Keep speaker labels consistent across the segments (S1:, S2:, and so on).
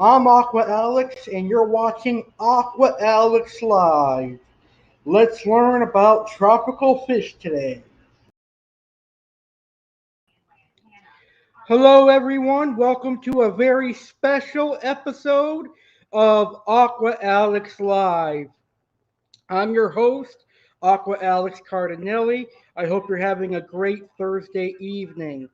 S1: I'm Aqua Alex, and you're watching Aqua Alex Live. Let's learn about tropical fish today. Hello, everyone. Welcome to a very special episode of Aqua Alex Live. I'm your host, Aqua Alex Cardinale. I hope you're having a great Thursday evening.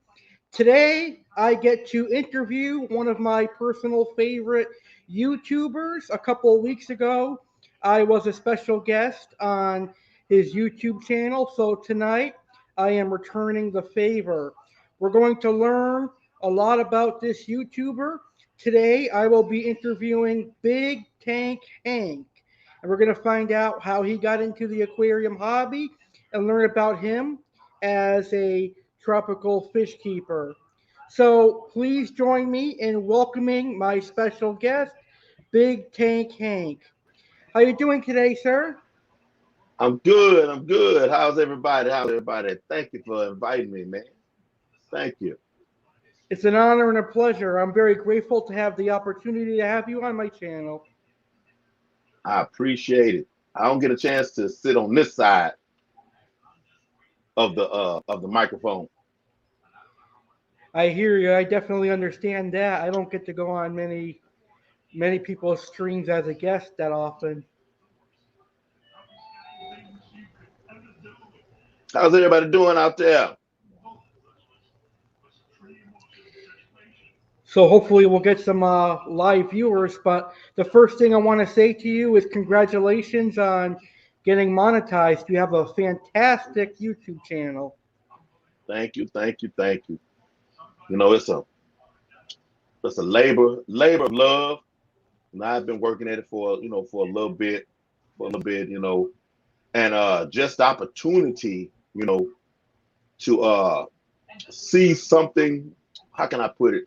S1: Today, I get to interview one of my personal favorite YouTubers. A couple of weeks ago, I was a special guest on his YouTube channel, so tonight I am returning the favor. We're going to learn a lot about this YouTuber. Today, I will be interviewing Big Tank Hank, and we're going to find out how he got into the aquarium hobby and learn about him as a tropical fish keeper. So please join me in welcoming my special guest, Big Tank Hank. How you doing today, sir?
S2: I'm good. I'm good. How's everybody? How's everybody? Thank you for inviting me, man. Thank you.
S1: It's an honor and a pleasure. I'm very grateful to have the opportunity to have you on my channel.
S2: I appreciate it. I don't get a chance to sit on this side of the microphone.
S1: I hear you. I definitely understand that. I don't get to go on many people's streams as a guest that often.
S2: How's everybody doing out there?
S1: So hopefully we'll get some live viewers. But the first thing I want to say to you is congratulations on getting monetized. You have a fantastic YouTube channel.
S2: Thank you. Thank you. Thank you. You know, it's a labor of love. And I've been working at it for for a little bit, and just the opportunity, to see something. How can I put it?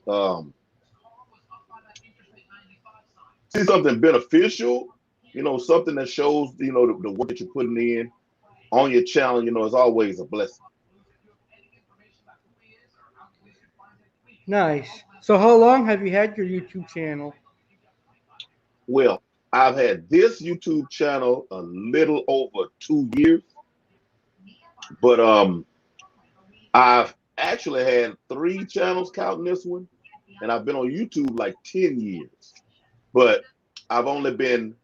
S2: See something beneficial, something that shows, the work that you're putting in on your channel, is always a blessing.
S1: Nice. So how long have you had your YouTube channel?
S2: Well, I've had this YouTube channel a little over 2 years, but I've actually had three channels counting this one, and I've been on YouTube like 10 years. But I've only been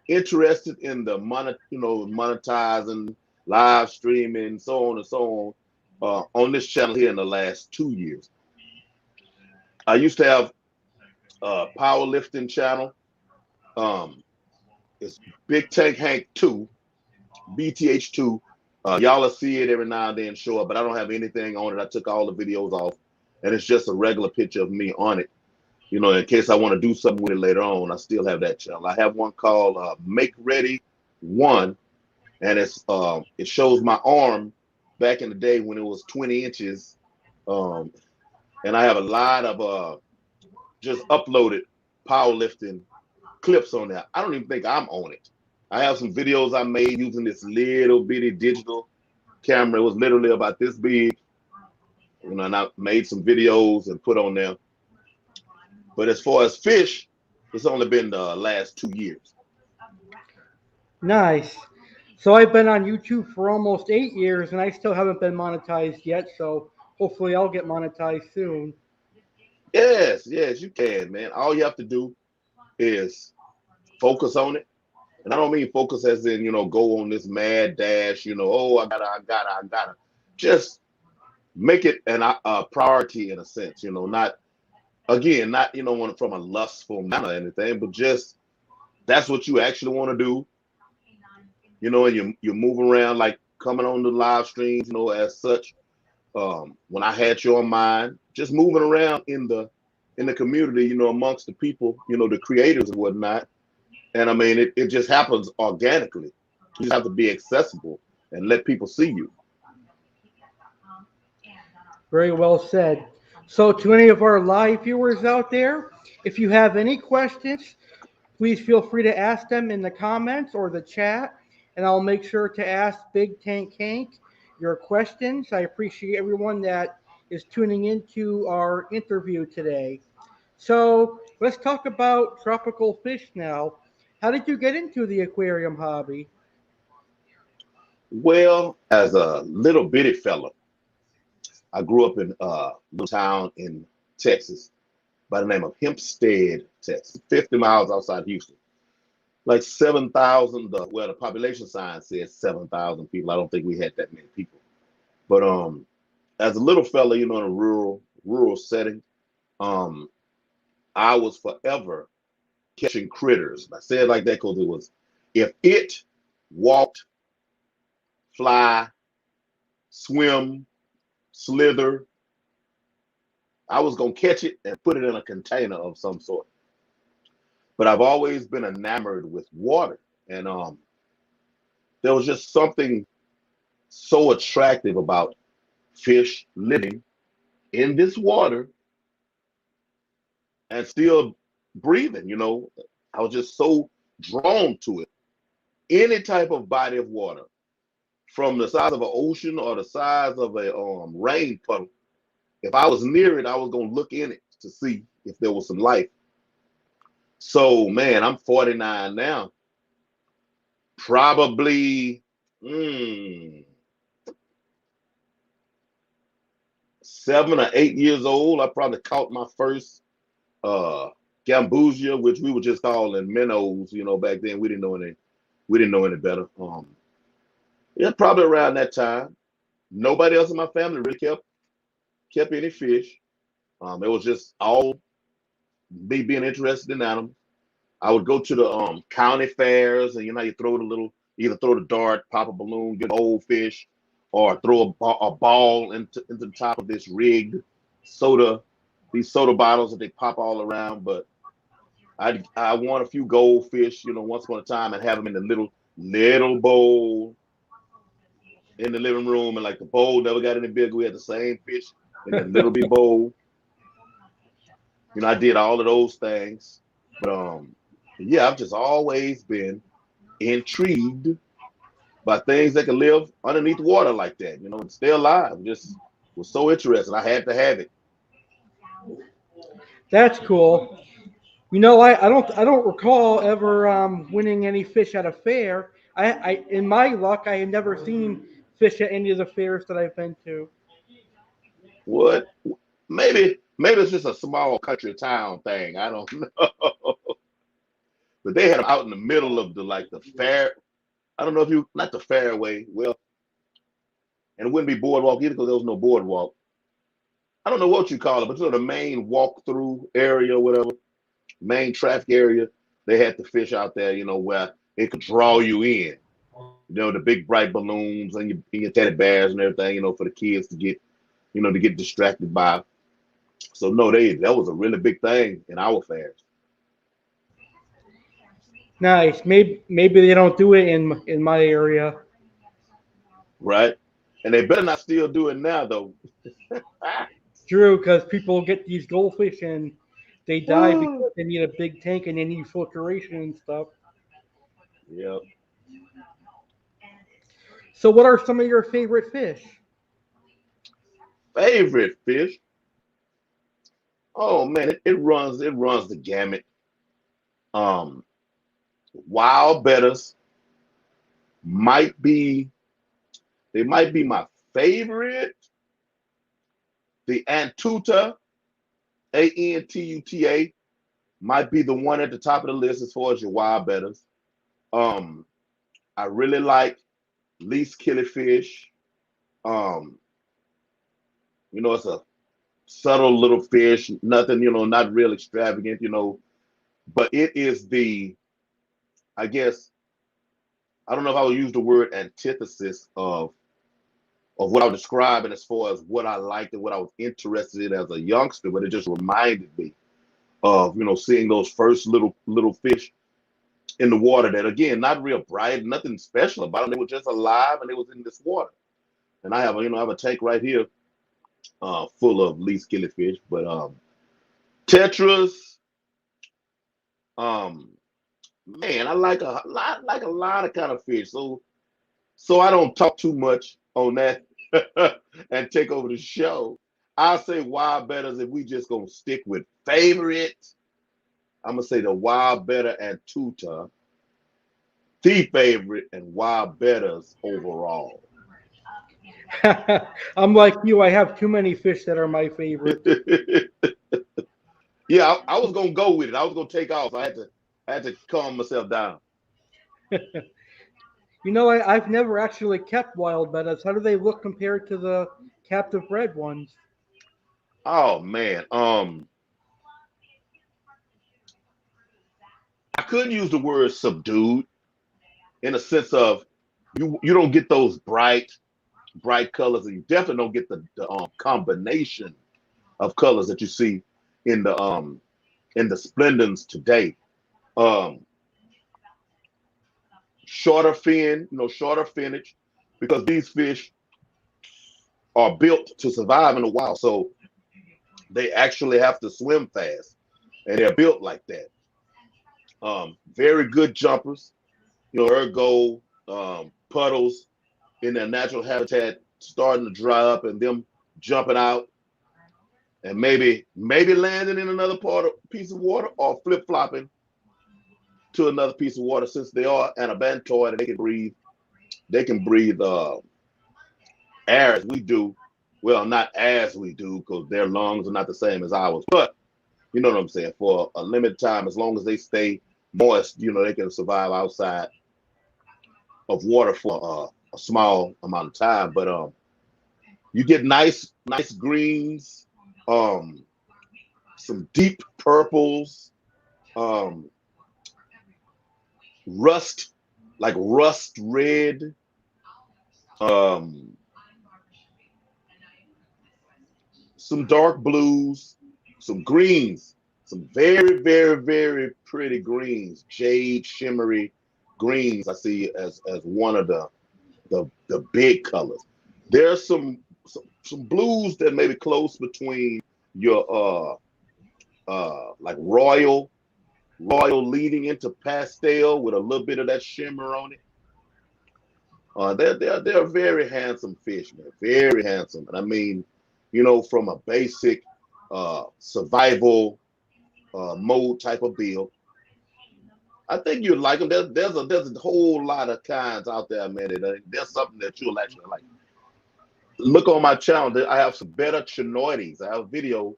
S2: interested in the monetizing, live streaming, so on and so on this channel here in the last 2 years. I used to have a powerlifting channel. It's BigTankHank 2, BTH2. Y'all will see it every now and then show up, but I don't have anything on it. I took all the videos off, and it's just a regular picture of me on it. In case I want to do something with it later on, I still have that channel. I have one called Make Ready One, and it shows my arm back in the day when it was 20 inches. Um, and I have a lot of just uploaded powerlifting clips on there. I don't even think I'm on it. I have some videos I made using this little bitty digital camera. It was literally about this big, and I made some videos and put on there. But as far as fish, it's only been the last 2 years.
S1: Nice. So I've been on YouTube for almost 8 years and I still haven't been monetized yet. So hopefully I'll get monetized soon.
S2: Yes, yes, you can, man. All you have to do is focus on it. And I don't mean focus as in, go on this mad dash, oh, I gotta. Just make it a priority in a sense, not, again, not, from a lustful manner or anything, but just that's what you actually want to do, and you move around like coming on the live streams, as such. When I had you on mine, just moving around in the community, amongst the people, the creators and whatnot. And I mean, it just happens organically. You just have to be accessible and let people see you.
S1: Very well said. So to any of our live viewers out there, if you have any questions, please feel free to ask them in the comments or the chat, and I'll make sure to ask Big Tank Hank your questions. I appreciate everyone that is tuning into our interview today. So let's talk about tropical fish now. How did you get into the aquarium hobby?
S2: Well, as a little bitty fella, I grew up in a little town in Texas by the name of Hempstead, Texas, 50 miles outside Houston. Like 7,000, well, the population sign says 7,000 people. I don't think we had that many people. But as a little fella, in a rural setting, um, I was forever catching critters. I say it like that because it was, if it walked, fly, swim, slither, I was gonna catch it and put it in a container of some sort. But I've always been enamored with water, and there was just something so attractive about fish living in this water and still breathing. I was just so drawn to it. Any type of body of water, from the size of an ocean or the size of a rain puddle, if I was near it, I was gonna look in it to see if there was some life. So man, I'm 49 now. Probably 7 or 8 years old, I probably caught my first gambusia, which we were just calling minnows. Back then we didn't know any better. Yeah, probably around that time. Nobody else in my family really kept any fish. It was just all me being interested in animals. I would go to the county fairs, and you throw either throw the dart, pop a balloon, get an old fish, or throw a ball into the top of this rigged soda, these soda bottles that they pop all around. But I won a few goldfish, once upon a time, and have them in the little bowl in the living room, and like the bowl never got any bigger. We had the same fish in the little big bowl. I did all of those things, but yeah, I've just always been intrigued by things that can live underneath water like that, and stay alive. Just was so interested. I had to have it.
S1: That's cool. I don't recall ever winning any fish at a fair. In my luck, I have never seen fish at any of the fairs that I've been to.
S2: What? Maybe it's just a small country town thing. I don't know. But they had them out in the middle of the fair. I don't know if not the fairway. Well, and it wouldn't be boardwalk either because there was no boardwalk. I don't know what you call it, but the main walk-through area or whatever, main traffic area, they had the fish out there, where it could draw you in. The big bright balloons and your teddy bears and everything, for the kids to get distracted by. So no, that was a really big thing in our fairs.
S1: Nice. Maybe they don't do it in my area.
S2: Right? And they better not still do it now, though.
S1: True, because people get these goldfish and they die because they need a big tank and they need filtration and stuff.
S2: Yep.
S1: So, what are some of your favorite fish?
S2: Favorite fish? Oh man, it runs the gamut. Um, Wild betters might be they might be my favorite. The Antuta, Antuta, might be the one at the top of the list as far as your wild betters. Um, I really like least killifish. Um, it's a subtle little fish, nothing, not real extravagant, but it is I guess, I don't know if I would use the word antithesis of what I was describing as far as what I liked and what I was interested in as a youngster, but it just reminded me of, seeing those first little fish in the water that, again, not real bright, nothing special about them. They were just alive and they was in this water. And I have a tank right here full of least killifish, but tetras, um, man, I like a lot of kind of fish. So I don't talk too much on that and take over the show. I'll say wild betters if we just gonna stick with favorite. I'm gonna say the wild better and tutor, the favorite and wild betters overall.
S1: I'm like you. I have too many fish that are my favorite.
S2: Yeah, I was gonna go with it. I was gonna take off. I had to calm myself down.
S1: You know, I've never actually kept wild bettas. How do they look compared to the captive bred ones?
S2: Oh man, I couldn't use the word subdued in a sense of you don't get those bright colors, and you definitely don't get the combination of colors that you see in the splendens today. Um, Shorter fin, shorter finnage, because these fish are built to survive in the wild. So they actually have to swim fast, and they're built like that. Very good jumpers, ergo puddles in their natural habitat starting to dry up, and them jumping out and maybe landing in another piece of water, or flip flopping to another piece of water, since they are anabantoid and they can breathe. They can breathe air as we do. Well, not as we do, because their lungs are not the same as ours. But you know what I'm saying? For a limited time, as long as they stay moist, they can survive outside of water for a small amount of time. But you get nice greens, some deep purples, um, rust red, um, some dark blues, some greens, some very, very, very pretty greens, jade shimmery greens. I see as one of the big colors. There's some blues that may be close between your like royal leading into pastel with a little bit of that shimmer on it. They're very handsome fish, man. Very handsome. And I mean, from a basic survival mode type of build, I think you'd like them. There's a whole lot of kinds out there, man. There's something that you'll actually like. Look on my channel. I have some better chinoides. I have a video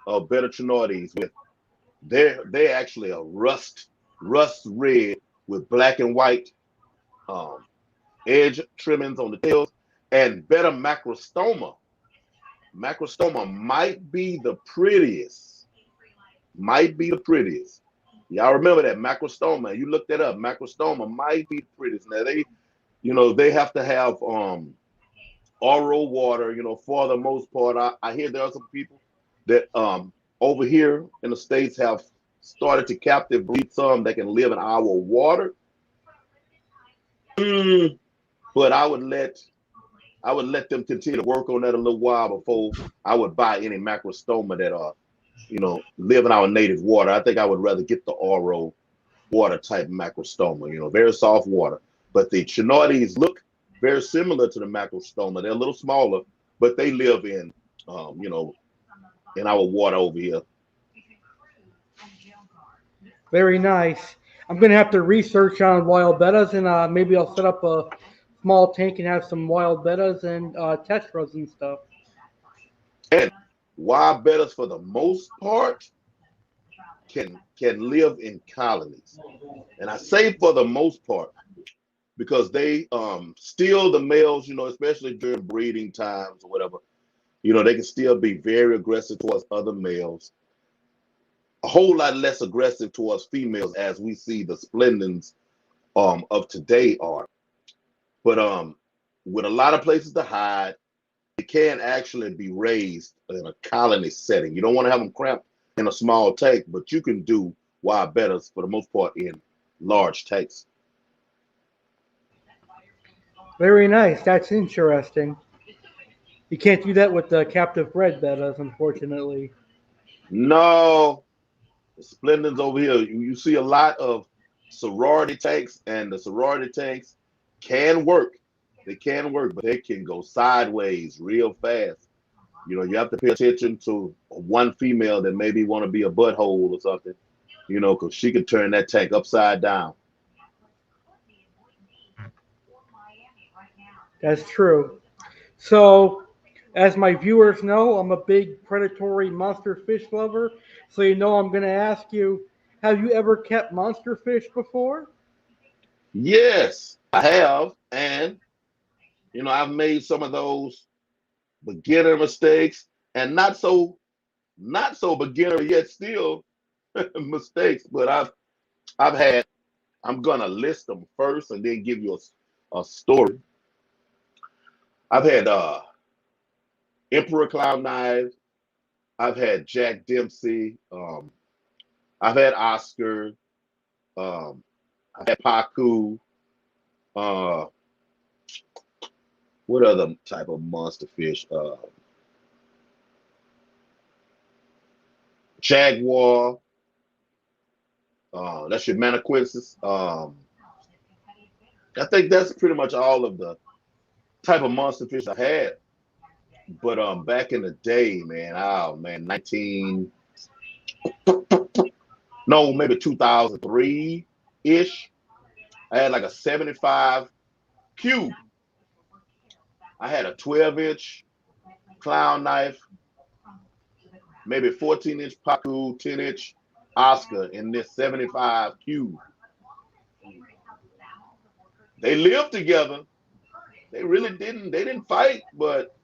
S2: of better chinoides with they actually are rust red with black and white um, edge trimmings on the tails, and better macrostoma. Macrostoma might be the prettiest. Might be the prettiest. Y'all remember that macrostoma? You look that up. Macrostoma might be the prettiest. Now they have to have RO water. For the most part, I hear there are some people that over here in the States have started to captive breed some that can live in our water. But I would let them continue to work on that a little while before I would buy any macrostoma that are, live in our native water. I think I would rather get the RO water type macrostoma, very soft water. But the chinoides look very similar to the macrostoma. They're a little smaller, but they live in our water over here.
S1: Very nice. I'm gonna have to research on wild bettas, and maybe I'll set up a small tank and have some wild bettas and tetras and stuff.
S2: And wild bettas, for the most part, can live in colonies. And I say for the most part because they still, the males, especially during breeding times or whatever, they can still be very aggressive towards other males. A whole lot less aggressive towards females, as we see the splendens of today are. But with a lot of places to hide, it can actually be raised in a colony setting. You don't want to have them cramped in a small tank, but you can do wild bettas for the most part in large tanks.
S1: Very nice. That's interesting. You can't do that with the captive bred bettas, unfortunately.
S2: No, the splendens over here, you see a lot of sorority tanks, and the sorority tanks can work. They can work, but they can go sideways real fast. You know, you have to pay attention to one female that maybe want to be a butthole or something, you know, because she could turn that tank upside down.
S1: That's true. So, as my viewers know, I'm a big predatory monster fish lover. So, you know, I'm going to ask you, have you ever kept monster fish before?
S2: Yes, I have. And, you know, I've made some of those beginner mistakes and not so beginner yet still mistakes, but I've had, I'm gonna list them first and then give you a story. I've had Emperor Clown Knives, I've had Jack Dempsey, I've had Oscar, um, I've had Paku, uh, what other type of monster fish? Jaguar, that's your Manaquensis. I think that's pretty much all of the type of monster fish I had. But back in the day, man, oh man, 19 no, maybe 2003-ish. I had like a 75 cube. I had a 12-inch clown knife, maybe 14-inch Paku, 10-inch Oscar in this 75 cube. They lived together. They really didn't. They didn't fight, but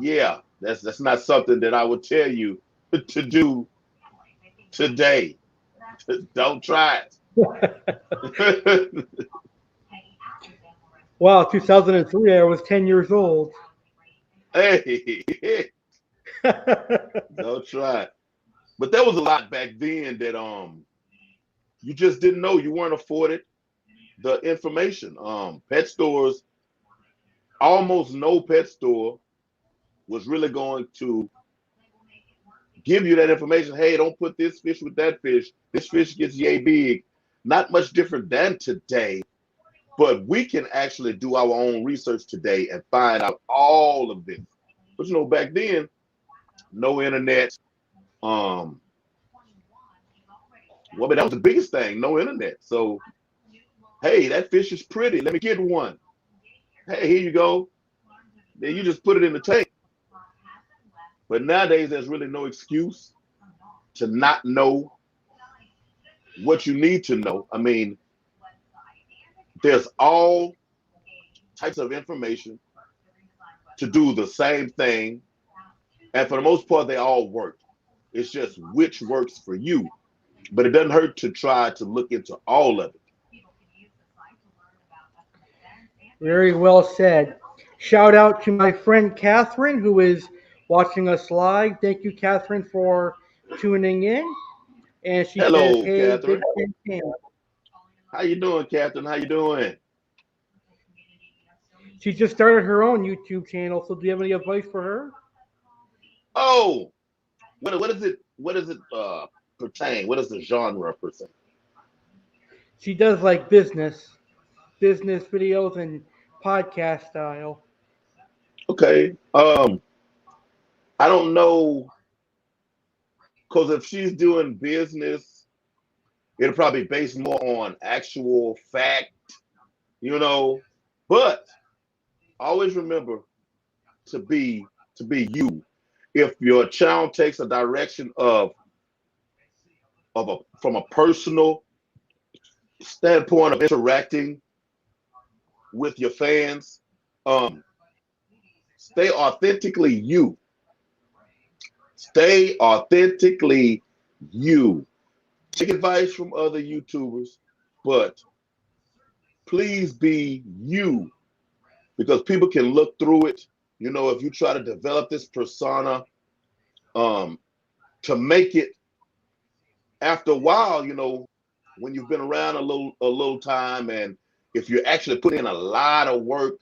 S2: yeah, that's not something that I would tell you to do today. Don't try it.
S1: Wow, 2003, I was 10 years old.
S2: Hey, don't try it. But there was a lot back then that you just didn't know. You weren't afforded the information. Pet stores, almost no pet store was really going to give you that information. Hey, don't put this fish with that fish. This fish gets yay big. Not much different than today, but we can actually do our own research today and find out all of this. But you know, back then, no internet. Well, but that was the biggest thing, no internet. So, hey, that fish is pretty. Let me get one. Hey, here you go. Then you just put it in the tank. But nowadays, there's really no excuse to not know what you need to know. I mean, there's all types of information to do the same thing. And for the most part, they all work. It's just which works for you. But it doesn't hurt to try to look into all of it.
S1: Very well said. Shout out to my friend Catherine, who is watching us live. Thank you, Catherine, for tuning in. And she says,
S2: Hello,
S1: "Hey, big
S2: Catherine.
S1: fan."
S2: How you doing, Catherine? How you doing?
S1: She just started her own YouTube channel. So, do you have any advice for her?
S2: Oh, what is it? What does it pertain? What is the genre per se?
S1: She does like business videos and podcast style.
S2: Okay. I don't know, because if she's doing business, it'll probably be based more on actual fact, you know. But always remember to be you. If your channel takes a direction of a from a personal standpoint of interacting with your fans, um, stay authentically you. Stay authentically you. Take advice from other YouTubers, but please be you, because people can look through it. You know, if you try to develop this persona, um, to make it after a while, you know, when you've been around a little time, and if you're actually putting in a lot of work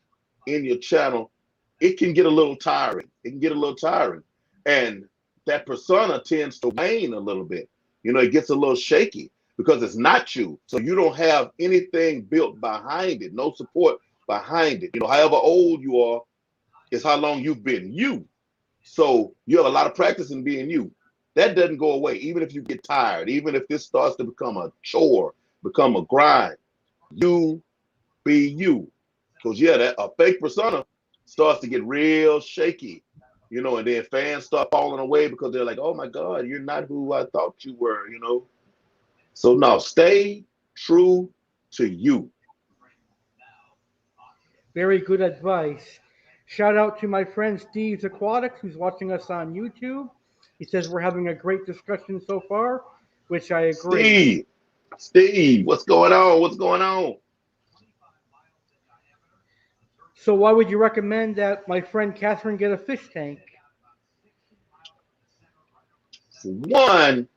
S2: in your channel, it can get a little tiring. It can get a little tiring. And that persona tends to wane a little bit. You know, it gets a little shaky because it's not you. So you don't have anything built behind it, no support behind it. You know, however old you are, It's how long you've been you. So you have a lot of practice in being you. That doesn't go away, even if you get tired, even if this starts to become a chore, become a grind. You be you. Because yeah, that a fake persona starts to get real shaky, and then fans start falling away because they're like, oh my God, you're not who I thought you were. So no, stay true to you.
S1: Very good advice. Shout out to my friend Steve's Aquatics, who's watching us on YouTube. He says we're having a great discussion so far, which I agree.
S2: Steve, what's going on? What's going on?
S1: So why would you recommend that my friend Catherine get a fish tank?
S2: One,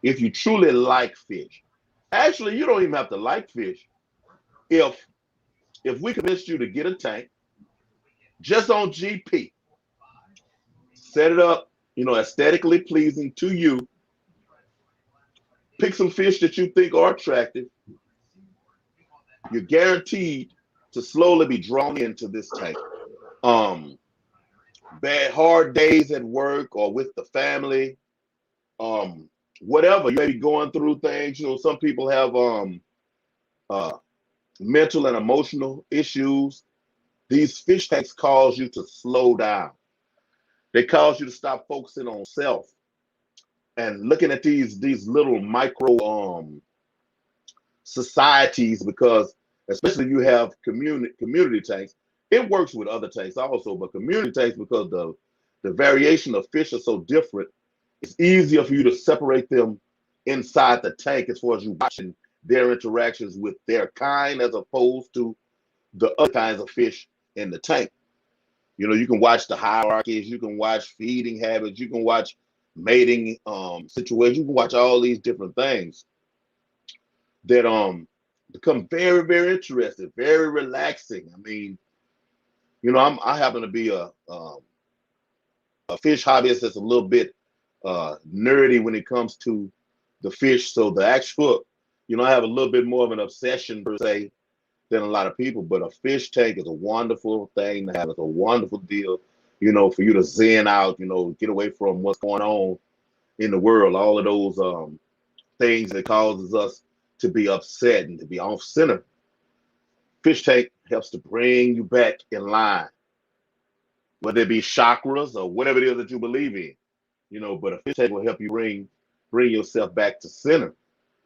S2: if you truly like fish. Actually, you don't even have to like fish. If we convinced you to get a tank just on GP, set it up, aesthetically pleasing to you, pick some fish that you think are attractive, you're guaranteed to slowly be drawn into this tank. Bad hard days at work or with the family, whatever, you may be going through things. Some people have uh mental and emotional issues. These fish tanks cause you to slow down. They cause you to stop focusing on self and looking at these little micro societies, because especially if you have community tanks, it works with other tanks also, but community tanks, because the variation of fish are so different, it's easier for you to separate them inside the tank as far as you watching their interactions with their kind as opposed to the other kinds of fish in the tank. You can watch the hierarchies, you can watch feeding habits, you can watch mating situations, you can watch all these different things that become very, very interesting, very relaxing. I mean, I happen to be a fish hobbyist that's a little bit nerdy when it comes to the fish. So the actual, I have a little bit more of an obsession per se than a lot of people. But a fish tank is a wonderful thing to have. It's a wonderful deal, for you to zen out, get away from what's going on in the world, all of those things that causes us to be upset and to be off center. Fish tank helps to bring you back in line, whether it be chakras or whatever it is that you believe in. But a fish tank will help you bring yourself back to center,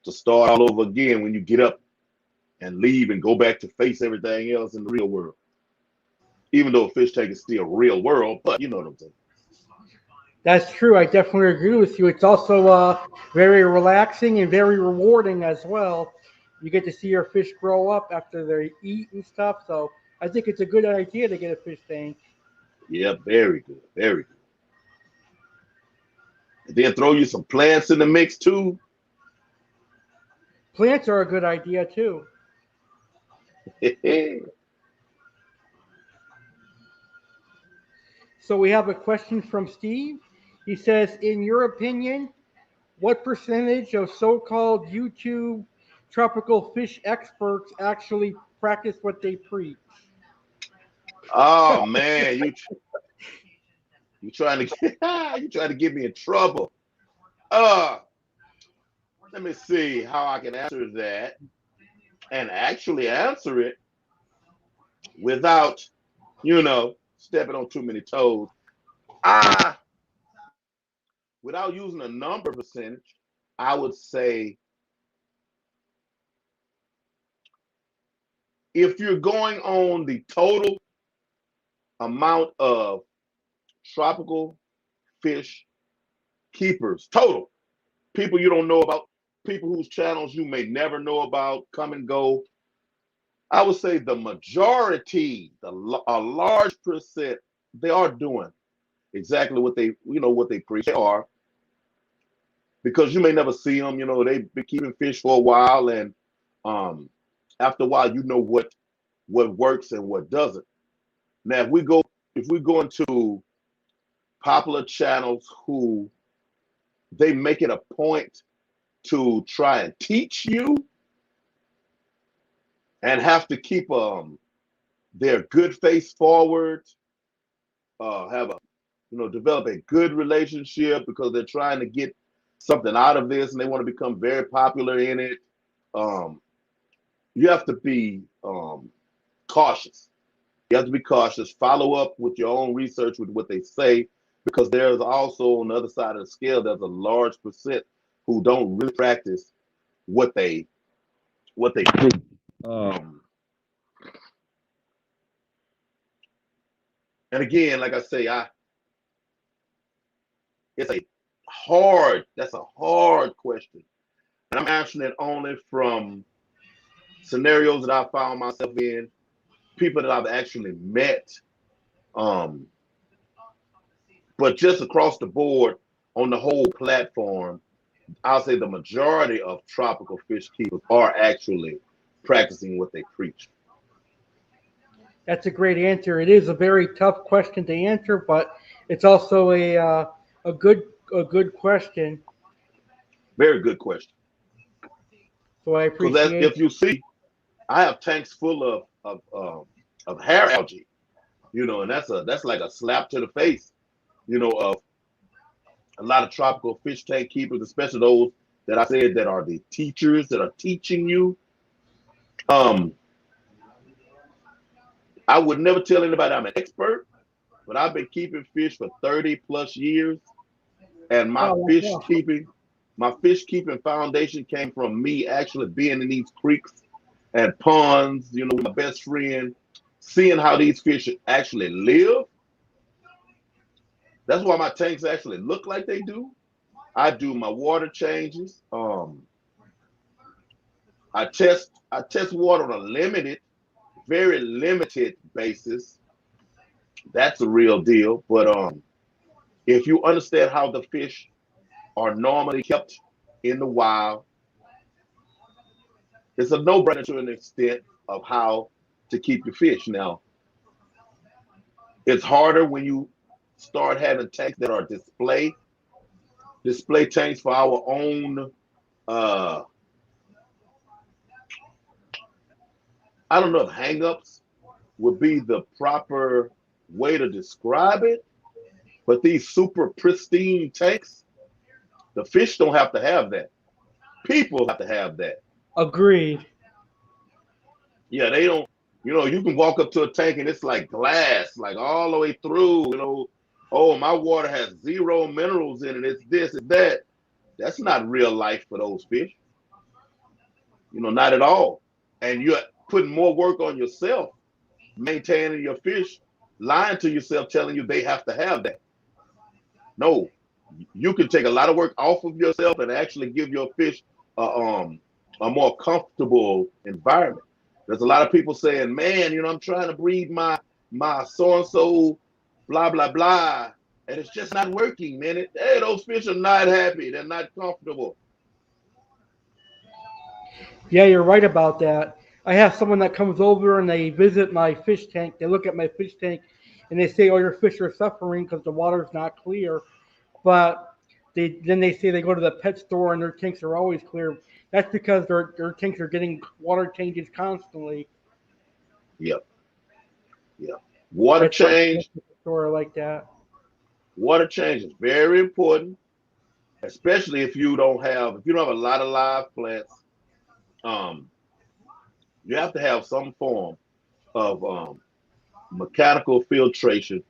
S2: to start all over again when you get up and leave and go back to face everything else in the real world. Even though a fish tank is still real world, but you know what I'm saying.
S1: That's true. I definitely agree with you. It's also very relaxing and very rewarding as well. You get to see your fish grow up after they eat and stuff. So I think it's a good idea to get a fish tank.
S2: Yeah, very good, very good. And then throw you some plants in the mix too.
S1: Plants are a good idea too. So we have a question from Steve. He says, in your opinion, what percentage of so-called YouTube tropical fish experts actually practice what they preach?
S2: Oh man, you trying to you trying to get me in trouble. Uh, Let me see how I can answer that and actually answer it without, stepping on too many toes. I, without using a number percentage, I would say if you're going on the total amount of tropical fish keepers, total people you don't know about, people whose channels you may never know about, come and go, I would say the majority, a large percent, they are doing exactly what they preach. They are, because you may never see them. They've been keeping fish for a while, and after a while, you know what works and what doesn't. Now, if we go into popular channels who they make it a point to try and teach you and have to keep they're good face forward, have a, develop a good relationship because they're trying to get something out of this and they want to become very popular in it. You have to be cautious. You have to be cautious. Follow up with your own research with what they say, because there's also on the other side of the scale, there's a large percent who don't really practice what they preach. And again, like I say, that's a hard question. And I'm answering it only from scenarios that I found myself in, people that I've actually met. But just across the board on the whole platform, I'll say the majority of tropical fish keepers are actually practicing what they preach.
S1: That's a great answer. It is a very tough question to answer, but it's also a good question.
S2: Very good question.
S1: So I appreciate
S2: it. If you see, I have tanks full of hair algae, and that's like a slap to the face, of a lot of tropical fish tank keepers, especially those that I said that are the teachers that are teaching you. I would never tell anybody I'm an expert, but I've been keeping fish for 30 plus years, and my fish keeping foundation came from me actually being in these creeks and ponds, with my best friend, seeing how these fish actually live. That's why my tanks actually look like they do. I do my water changes. I test water on a very limited basis. That's a real deal. But if you understand how the fish are normally kept in the wild, it's a no-brainer to an extent of how to keep your fish. Now, it's harder when you start having tanks that are display tanks for our own, I don't know if hang-ups would be the proper way to describe it, but these super pristine tanks, the fish don't have to have that. People have to have that.
S1: Agreed.
S2: Yeah, they don't, you can walk up to a tank and it's like glass, like all the way through, oh, my water has 0 minerals in it, it's this, it's that. That's not real life for those fish. Not at all. And you're putting more work on yourself, maintaining your fish, lying to yourself, telling you they have to have that. No, you can take a lot of work off of yourself and actually give your fish a more comfortable environment. There's a lot of people saying, man, I'm trying to breed my so-and-so, blah, blah, blah. And it's just not working, man. Hey, those fish are not happy. They're not comfortable.
S1: Yeah, you're right about that. I have someone that comes over and they visit my fish tank. They look at my fish tank and they say, oh, your fish are suffering because the water's not clear. But then they say they go to the pet store and their tanks are always clear. That's because their tanks are getting water changes constantly.
S2: Yep. Water change.
S1: Store like that.
S2: Water change is very important, especially if you don't have a lot of live plants. You have to have some form of mechanical filtration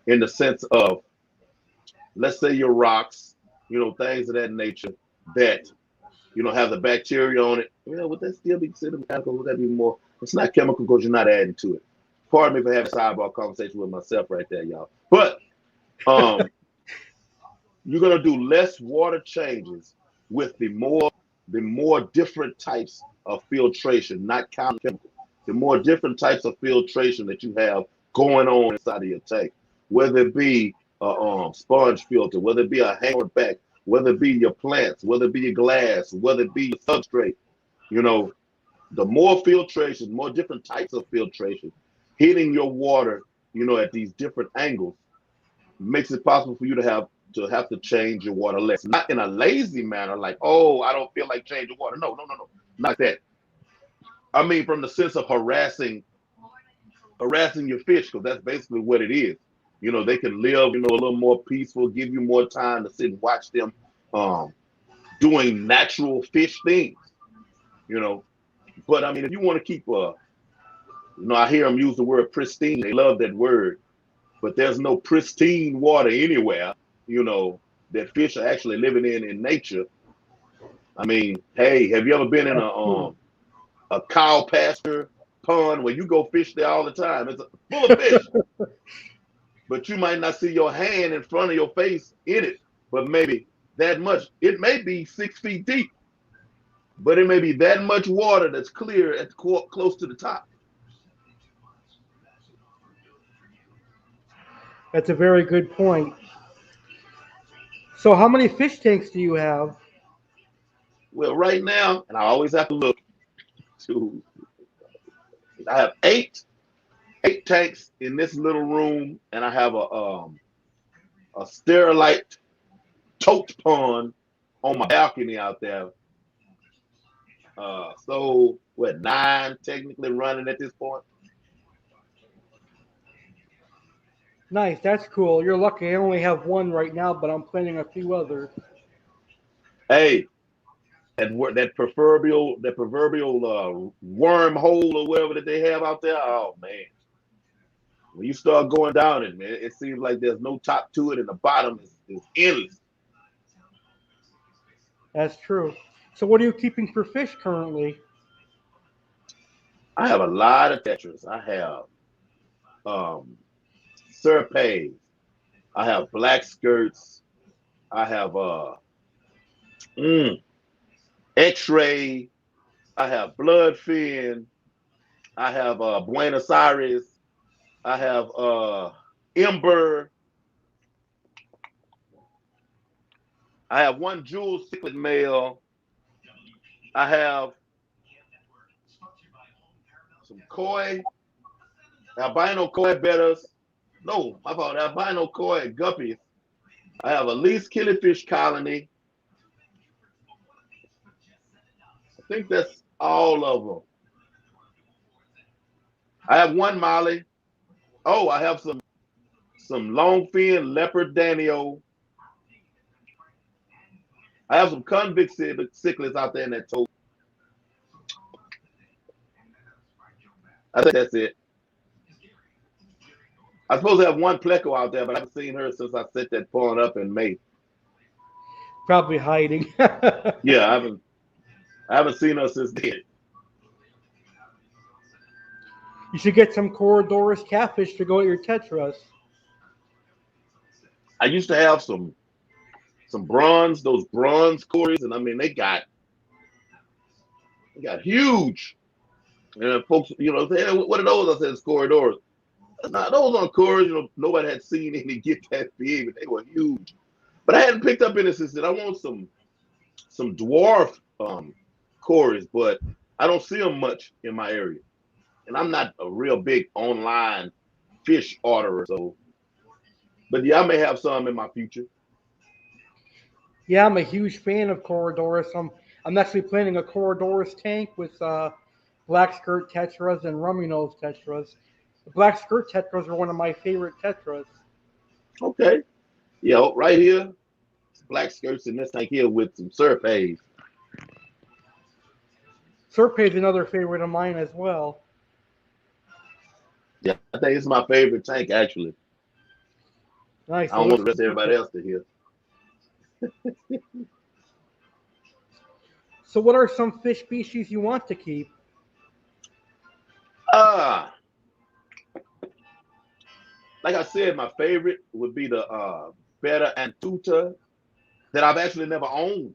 S2: in the sense of, let's say your rocks, things of that nature that, have the bacteria on it. Would that still be considered mechanical? Would that be more? It's not chemical because you're not adding to it. Pardon me for having a sidebar conversation with myself right there, y'all. But you're gonna do less water changes with the more different types of filtration, not counting chemicals. The more different types of filtration that you have going on inside of your tank, whether it be a sponge filter, whether it be a hanger back, whether it be your plants, whether it be your glass, whether it be your substrate, the more filtration, more different types of filtration hitting your water, at these different angles makes it possible for you to have to change your water less. Not in a lazy manner, like, oh, I don't feel like changing water. No, not that. I mean, from the sense of harassing harassing your fish, because that's basically what it is. You know, they can live, you know, a little more peaceful, give you more time to sit and watch them doing natural fish things, you know. But I mean, if you want to keep you know, I hear them use the word pristine. They love that word, but there's no pristine water anywhere, you know, that fish are actually living in nature. I mean, hey, have you ever been in a cow pasture pond where you go fish there all the time? It's full of fish, but you might not see your hand in front of your face in it, but maybe that much. It may be 6 feet deep, but it may be that much water that's clear at close to the top.
S1: That's a very good point. So how many fish tanks do you have?
S2: Well, right now, and I always have to look to, I have eight tanks in this little room, and I have a sterilite tote pond on my balcony out there. So what, 9 technically running at this point?
S1: Nice, that's cool. You're lucky. I only have one right now, but I'm planning a few others.
S2: Hey, that proverbial wormhole or whatever that they have out there. Oh man, when you start going down it, man, it seems like there's no top to it, and the bottom is endless.
S1: That's true. So what are you keeping for fish currently?
S2: I have a lot of tetras. I have um serpes. I have black skirts. I have mm, X-ray. I have bloodfin. I have Buenos Aires. I have Ember. I have one jewel cichlid male. I have some koi, albino koi bettas. No, how about albino koi guppies? I have a least killifish colony. I think that's all of them. I have one molly. Oh, I have some longfin leopard danio. I have some convict cichlids out there in that tote. I think that's it. I supposed to have one pleco out there, but I haven't seen her since I set that pond up in May.
S1: Probably hiding.
S2: Yeah, I haven't seen her since then.
S1: You should get some Corydoras catfish to go at your tetras.
S2: I used to have some bronze, those bronze cories, and I mean they got huge. And folks, you know, say, hey, what are those? I said, it's Corydoras. Nah, those aren't cories. You know, nobody had seen any get that big, but they were huge. But I hadn't picked up any since then. I want some dwarf cories, but I don't see them much in my area. And I'm not a real big online fish orderer, so. But yeah, I may have some in my future.
S1: Yeah, I'm a huge fan of Corydoras. I'm actually planning a Corydoras tank with black skirt tetras and rummy nose tetras. The black skirt tetras are one of my favorite tetras.
S2: Okay. Yeah, right here, black skirts in this tank here with some serpes.
S1: Serpe is another favorite of mine as well.
S2: Yeah, I think it's my favorite tank actually.
S1: Nice.
S2: I don't want the rest of everybody else to hear.
S1: So, what are some fish species you want to keep?
S2: Like I said, my favorite would be the Betta Antuta that I've actually never owned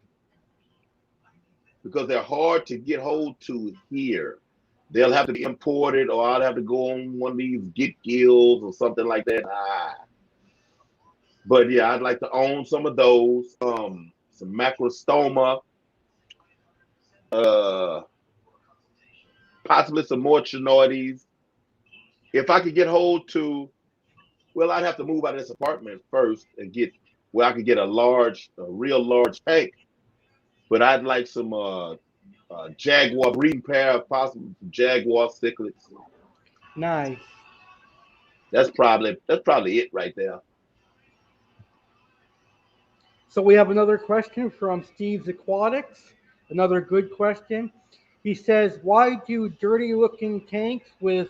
S2: because they're hard to get hold to here. They'll have to be imported, or I'd have to go on one of these get gills or something like that. But yeah, I'd like to own some of those. Some macrostoma, possibly some more chinoides. If I could get hold to, well, I'd have to move out of this apartment first and get where I could get a real large tank. But I'd like some jaguar breeding pair, possibly some jaguar cichlids.
S1: Nice.
S2: That's probably it right there.
S1: So we have another question from Steve's Aquatics. Another good question. He says, "Why do dirty-looking tanks with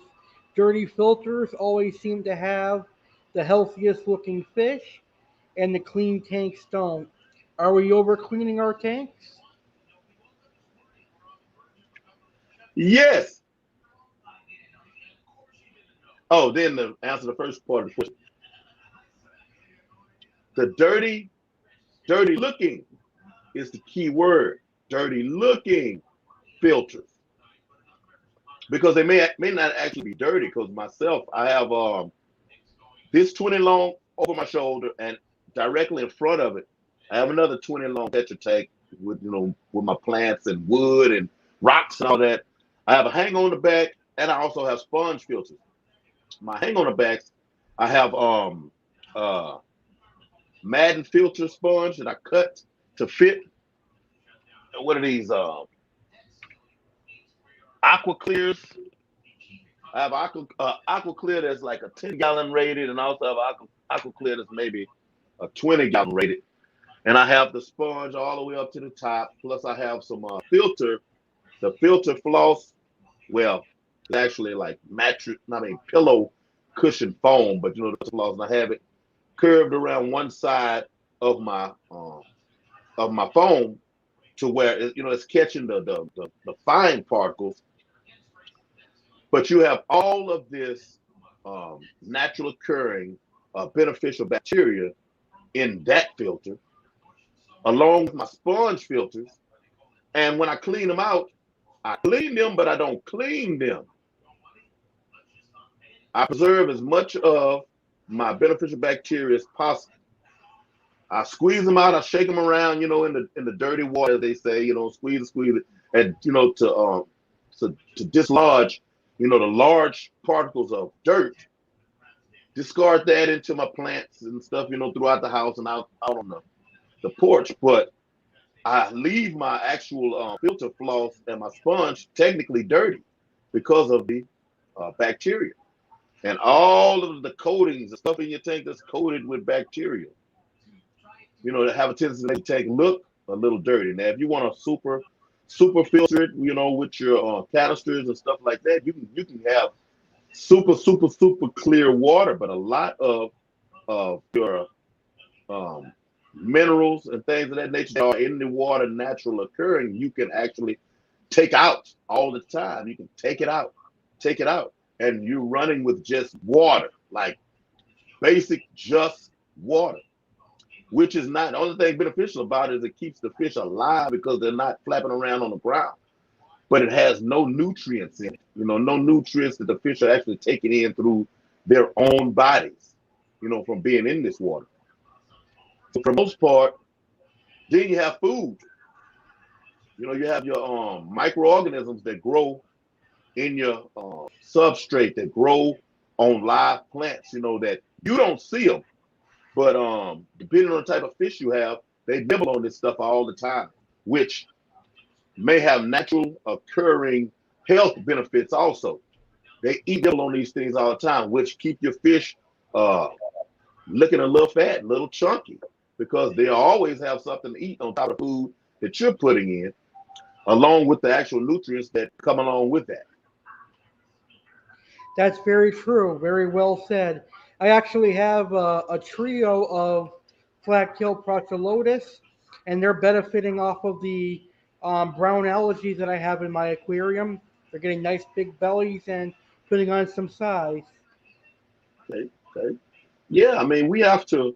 S1: dirty filters always seem to have the healthiest-looking fish, and the clean tanks don't? Are we over cleaning our tanks?"
S2: Yes. Oh, then to answer the first part of the question. The dirty looking is the key word. Dirty looking filters. Because they may not actually be dirty, because myself, I have this 20 long over my shoulder, and directly in front of it, I have another 20 long Tetra tank with with my plants and wood and rocks and all that. I have a hang on the back, and I also have sponge filters. My hang on the backs, I have Madden filter sponge that I cut to fit. What are these? Aqua Clears. I have Aqua Clear that's like a 10-gallon rated, and I also have Aqua Clear that's maybe a 20-gallon rated. And I have the sponge all the way up to the top. Plus, I have some filter. The filter floss, well, it's actually like pillow cushion foam, but the floss, and I have it curved around one side of my foam to where it's catching the fine particles. But you have all of this natural occurring beneficial bacteria in that filter, along with my sponge filters. And when I clean them out, I clean them, but I don't clean them. I preserve as much of my beneficial bacteria as possible. I squeeze them out, I shake them around, in the dirty water, they say, squeeze it, and to dislodge, the large particles of dirt. Discard that into my plants and stuff, throughout the house and out on the porch. But I leave my actual filter floss and my sponge technically dirty because of the bacteria and all of the coatings, the stuff in your tank that's coated with bacteria. That have a tendency to make the tank look a little dirty. Now, if you want to super filter it, with your canisters and stuff like that, you can have super clear water, but a lot of your minerals and things of that nature that are in the water natural occurring, you can actually take out all the time. You can take it out, and you're running with just water, like basic just water, which is not the only thing beneficial about it is it keeps the fish alive because they're not flapping around on the ground. But it has no nutrients in it, no nutrients that the fish are actually taking in through their own bodies, from being in this water. So for the most part, then you have food. You have your microorganisms that grow in your substrate, that grow on live plants, that you don't see them. But depending on the type of fish you have, they nibble on this stuff all the time, which may have natural occurring health benefits also. They nibble on these things all the time, which keep your fish looking a little fat, a little chunky, because they always have something to eat on top of the food that you're putting in, along with the actual nutrients that come along with that.
S1: That's very true. Very well said. I actually have a trio of flat-tailed Procelotus, and they're benefiting off of the brown algae that I have in my aquarium. They're getting nice big bellies and putting on some size.
S2: Okay. Yeah, I mean, we have to,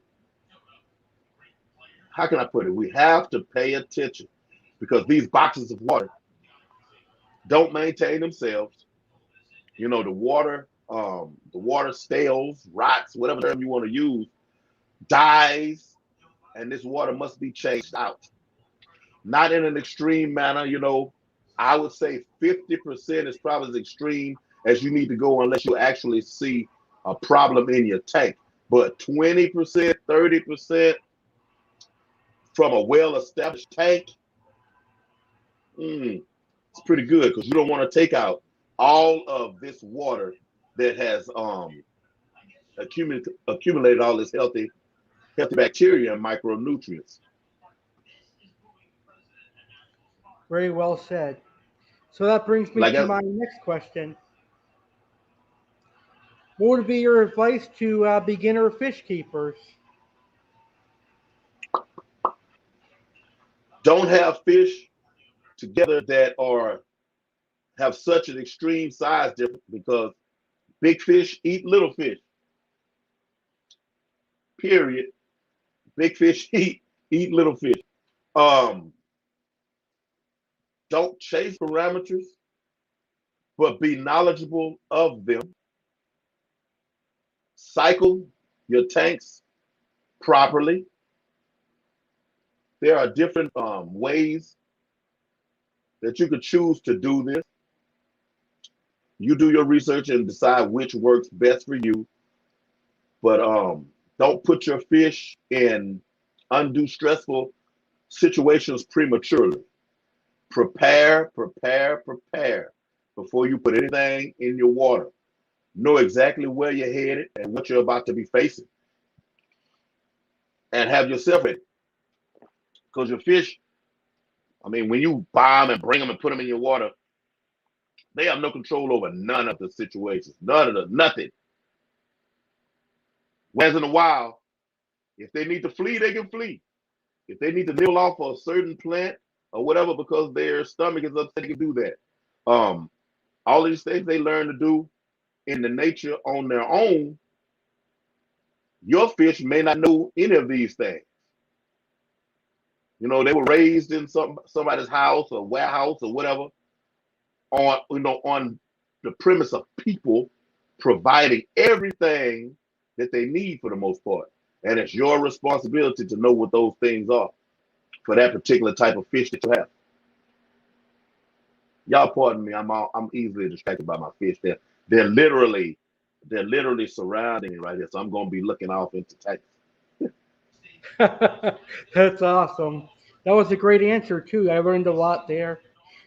S2: how can I put it? We have to pay attention because these boxes of water don't maintain themselves. The water stales, rots, whatever term you want to use, dies, and this water must be changed out. Not in an extreme manner, I would say 50% is probably as extreme as you need to go unless you actually see a problem in your tank. But 20%, 30% from a well-established tank, it's pretty good because you don't want to take out all of this water that has accumulated all this healthy bacteria and micronutrients.
S1: Very well said. So that brings me
S2: Like
S1: to my next question. What would be your advice to beginner fish keepers?
S2: don't have fish together that have such an extreme size difference, because big fish eat little fish. Period. Big fish eat little fish. Um, don't chase parameters, but be knowledgeable of them. Cycle your tanks properly. There are different ways that you could choose to do this. You do your research and decide which works best for you. But don't put your fish in undue stressful situations prematurely. Prepare before you put anything in your water. Know exactly where you're headed and what you're about to be facing. And have yourself ready. Because your fish, I mean, when you buy them and bring them and put them in your water, they have no control over none of the situations. Nothing. Once in a while, if they need to flee, they can flee. If they need to nibble off a certain plant or whatever because their stomach is upset, they can do that. All these things they learn to do in the nature on their own. Your fish may not know any of these things. You know, they were raised in somebody's house or warehouse or whatever on the premise of people providing everything that they need for the most part. And it's your responsibility to know what those things are for that particular type of fish that you have. Y'all pardon me, I'm easily distracted by my fish. They're literally surrounding me right here, so I'm gonna be looking off into tanks.
S1: That's awesome. That was a great answer too. I learned a lot there.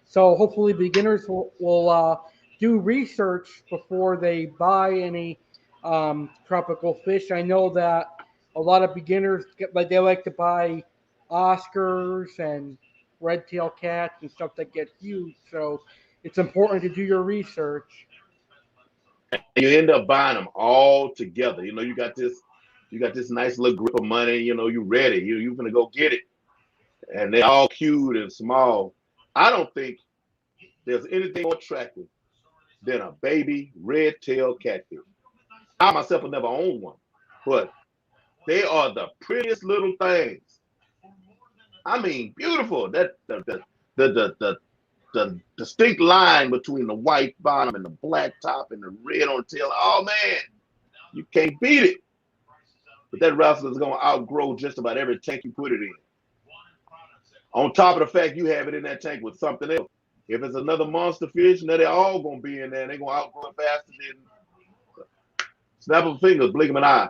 S1: So hopefully beginners will do research before they buy any tropical fish. I know that a lot of beginners they like to buy Oscars and red tail cats and stuff that get huge. So it's important to do your research.
S2: And you end up buying them all together. You know, you got this nice little grip of money. You know, you ready. You gonna go get it, and they're all cute and small. I don't think there's anything more attractive than a baby red-tailed catfish. I myself have never owned one, but they are the prettiest little things. I mean, beautiful. That the distinct line between the white bottom and the black top and the red on the tail. Oh man, you can't beat it. But that rascal is gonna outgrow just about every tank you put it in. On top of the fact you have it in that tank with something else. If it's another monster fish, now they're all gonna be in there and they're gonna outgrow it faster than snap of a finger, blink of an eye.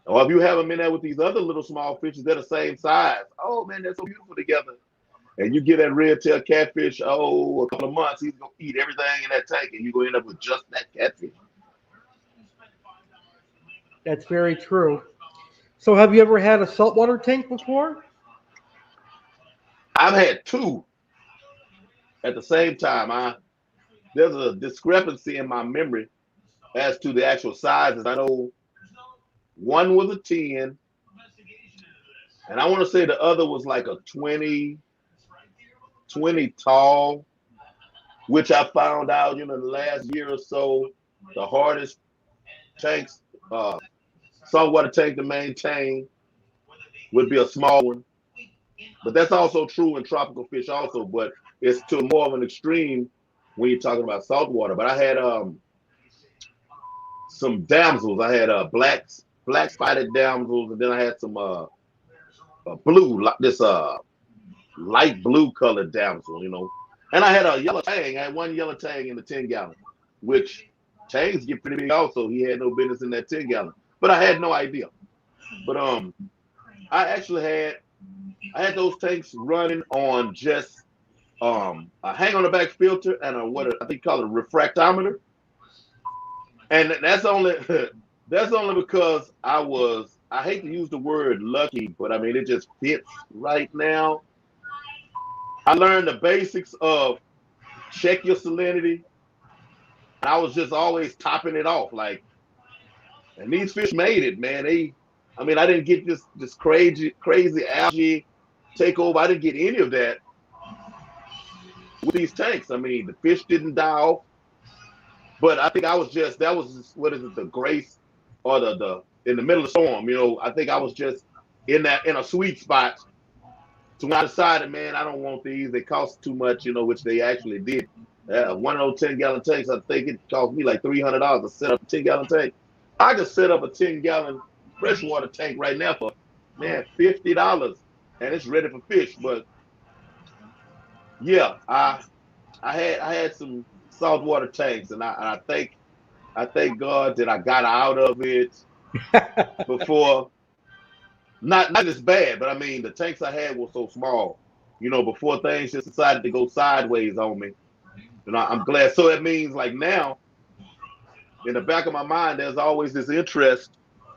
S2: Or if you have them in there with these other little small fishes, they're the same size. Oh man, they're so beautiful together. And you get that red-tailed catfish, a couple of months, he's gonna eat everything in that tank, and you're gonna end up with just that catfish.
S1: That's very true. So have you ever had a saltwater tank before?
S2: I've had two at the same time. There's a discrepancy in my memory as to the actual sizes. I know one was a 10, and I want to say the other was like a 20 tall, which I found out, the last year or so, the hardest tanks, saltwater tank to maintain would be a small one. But that's also true in tropical fish also, but it's to more of an extreme when you're talking about saltwater. But I had some damsels. I had black spotted damsels, and then I had some blue, like this light blue colored damsel, And I had a yellow tang. I had one yellow tang in the 10-gallon, which tangs get pretty big also. He had no business in that 10-gallon. But I had no idea. But I actually had those tanks running on just a hang on the back filter and I think you call it a refractometer. And that's only That's only because I hate to use the word lucky, but I mean, it just fits right now. I learned the basics of check your salinity. And I was just always topping it off. Like, and these fish made it, man. I mean, I didn't get this crazy algae takeover. I didn't get any of that with these tanks. I mean, the fish didn't die off. But I think that was just, what is it, the grace or the in the middle of the storm, I think I was just in a sweet spot. So when I decided, man, I don't want these. They cost too much, which they actually did. One of those 10-gallon tanks, I think it cost me like $300 to set up a 10-gallon tank. I could set up a 10-gallon freshwater tank right now for, man, $50, and it's ready for fish. But yeah, I had some saltwater tanks, and I thank God that I got out of it before. Not as bad, but I mean the tanks I had were so small, before things just decided to go sideways on me. And I'm glad. So that means like now, in the back of my mind, there's always this interest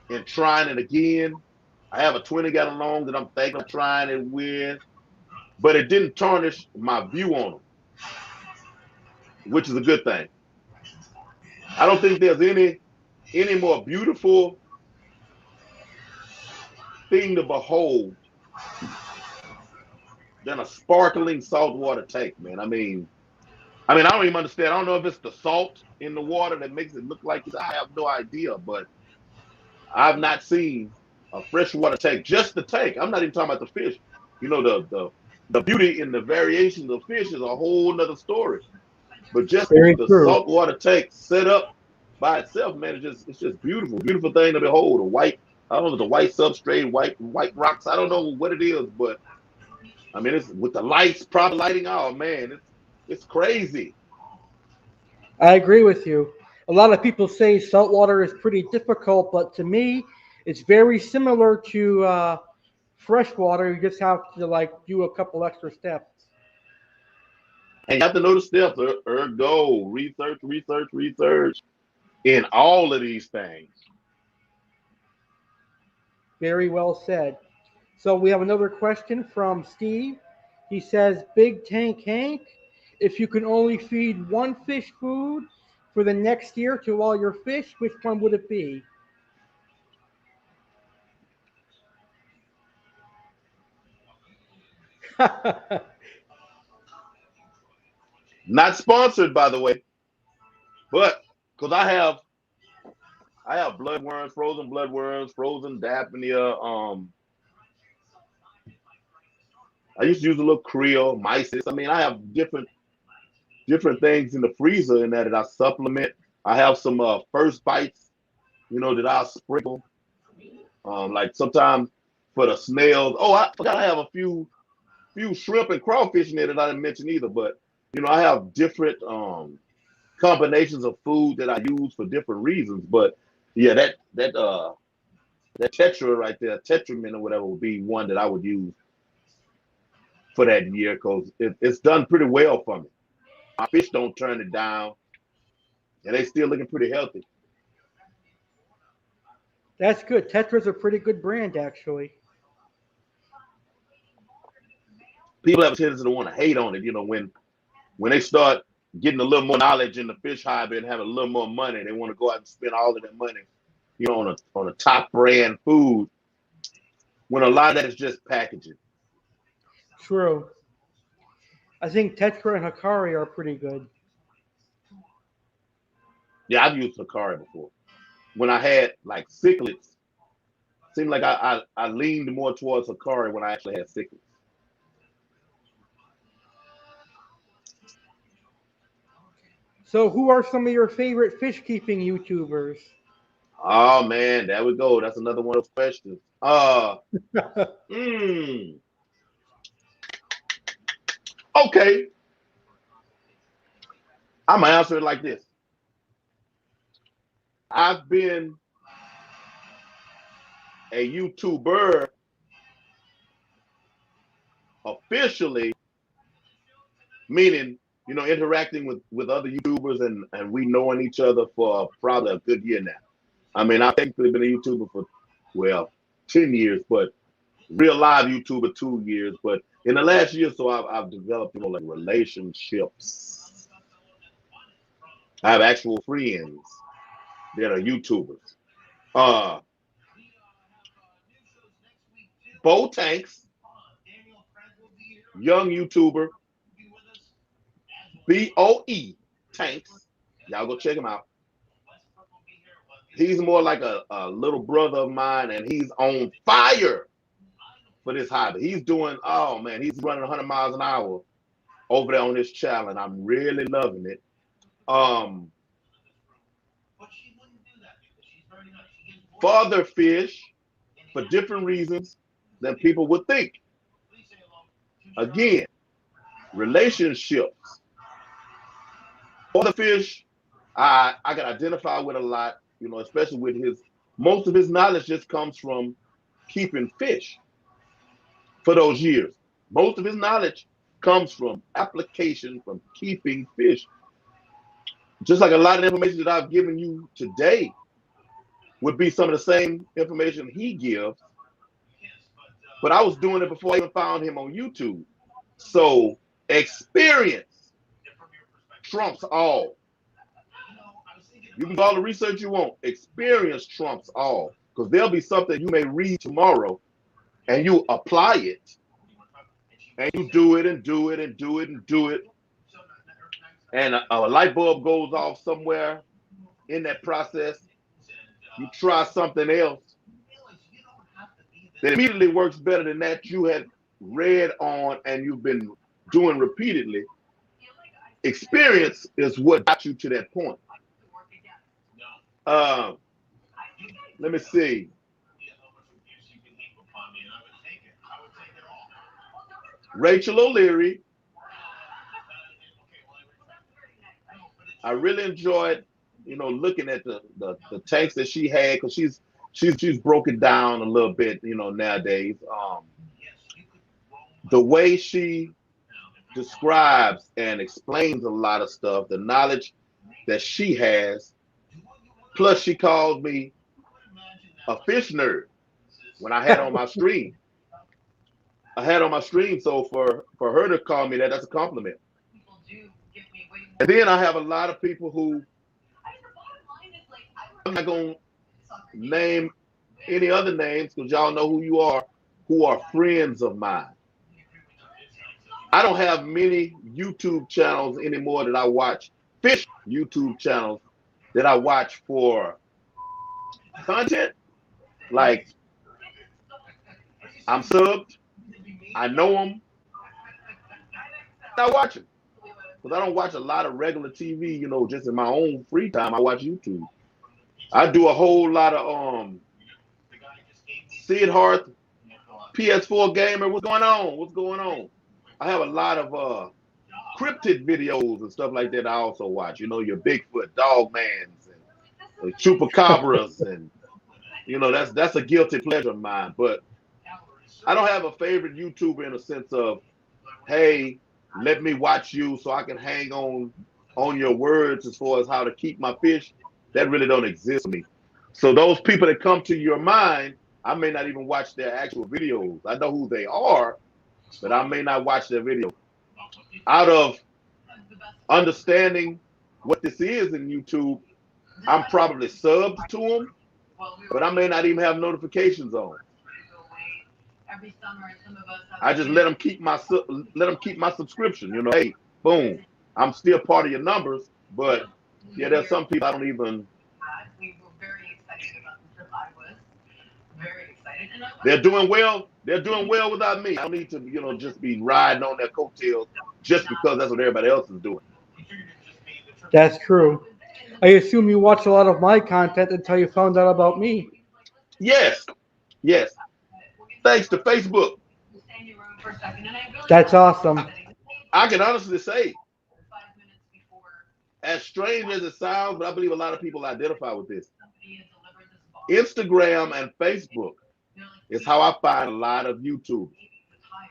S2: in trying it again. I have a 20-gallon long that I'm thinking of trying it with, but it didn't tarnish my view on them, which is a good thing. I don't think there's any more beautiful thing to behold than a sparkling saltwater tank, man. I don't even understand. I don't know if it's the salt in the water that makes it look like it. I have no idea, but I've not seen a freshwater tank, just the tank. I'm not even talking about the fish. The beauty in the variations of fish is a whole nother story. But just
S1: Very
S2: the
S1: true.
S2: saltwater tank set up by itself, man, it's just beautiful, beautiful thing to behold. I don't know if it's a white substrate, white rocks. I don't know what it is, but I mean, it's with the lights, proper lighting. Oh man, it's crazy.
S1: I agree with you. A lot of people say saltwater is pretty difficult, but to me, it's very similar to freshwater. You just have to like do a couple extra steps.
S2: And you have to know the steps. Ergo, research, research, research in all of these things.
S1: Very well said. So we have another question from Steve. He says, Big Tank Hank, if you can only feed one fish food for the next year to all your fish, which one would it be?
S2: Not sponsored, by the way, but because I have bloodworms, frozen Daphnia. I used to use a little Creole, mysis. I mean, I have different things in the freezer in that I supplement. I have some first bites, that I'll sprinkle. Like sometimes for the snails. Oh, I forgot I have a few shrimp and crawfish in there that I didn't mention either. But I have different combinations of food that I use for different reasons. But yeah, that tetra right there, tetramin or whatever, would be one that I would use for that year because it's done pretty well for me. My fish don't turn it down, and they still looking pretty healthy.
S1: That's good. Tetra's a pretty good brand, actually.
S2: People have a tendency to want to hate on it, when they start getting a little more knowledge in the fish hobby and having a little more money, they want to go out and spend all of their money, on a top brand food. When a lot of that is just packaging.
S1: True. I think Tetra and Hikari are pretty good.
S2: Yeah, I've used Sakari before. When I had like cichlids, seemed like I leaned more towards Sakari when I actually had cichlids.
S1: So, who are some of your favorite fish keeping YouTubers?
S2: Oh man, there we go. That's another one of those questions. Mm, okay. I'm gonna answer it like this. I've been a YouTuber officially, meaning interacting with other YouTubers and we knowing each other for probably a good year now. I mean, I've technically been a YouTuber for, well, 10 years, but real live YouTuber 2 years. But in the last year or so, I've developed, you know, like relationships. I have actual friends that are YouTubers. Bo Tanks, young YouTuber, BOE Tanks. Y'all go check him out. He's more like a little brother of mine, and he's on fire for this hobby. He's doing, oh man, he's running 100 miles an hour over there on this channel, and I'm really loving it. Father fish for different reasons than people would think. Again, relationships. Father fish, I can identify with a lot, you know, especially with most of his knowledge just comes from keeping fish for those years. Most of his knowledge comes from application, from keeping fish. Just like a lot of information that I've given you today would be some of the same information he gives. But I was doing it before I even found him on YouTube. So experience trumps all. You can do all the research you want. Experience trumps all. Because there'll be something you may read tomorrow and you apply it. And you do it and do it and do it and do it. And a light bulb goes off somewhere in that process. You try something else that immediately works better than that you had read on and you've been doing repeatedly. Experience is what got you to that point. Let me see. Rachel O'Leary. I really enjoyed, you know, looking at the tanks that she had, because she's broken down a little bit, you know, nowadays. The way she describes and explains a lot of stuff, the knowledge that she has, plus she called me a fish nerd when I had on my stream. So for her to call me that, that's a compliment. And then I have a lot of people who, I'm not going to name any other names because y'all know who you are, who are friends of mine. I don't have many YouTube channels anymore that I watch, fish YouTube channels that I watch for content. Like, I'm subbed, I know them, I watch them. Because I don't watch a lot of regular TV, you know, just in my own free time. I watch YouTube. I do a whole lot of Sid Hart, PS4 gamer. What's going on? What's going on? I have a lot of cryptid videos and stuff like that I also watch. You know, your Bigfoot, Dogmans, and Chupacabras, and you know, that's a guilty pleasure of mine. But I don't have a favorite YouTuber in a sense of, hey, let me watch you so I can hang on your words as far as how to keep my fish. That really don't exist to me. So those people that come to your mind, I may not even watch their actual videos. I know who they are, but I may not watch their video. Out of understanding what this is in YouTube, I'm probably subbed to them, but I may not even have notifications on. I just let them keep my subscription. You know, hey, boom, I'm still part of your numbers, but yeah, there's some people I don't even. They're doing well. They're doing well without me. I don't need to, you know, just be riding on their coattails just because that's what everybody else is doing.
S1: That's true. I assume you watch a lot of my content until you found out about me.
S2: Yes. Yes. Thanks to Facebook.
S1: That's awesome.
S2: I can honestly say, as strange as it sounds, but I believe a lot of people identify with this. Instagram and Facebook is how I find a lot of YouTube.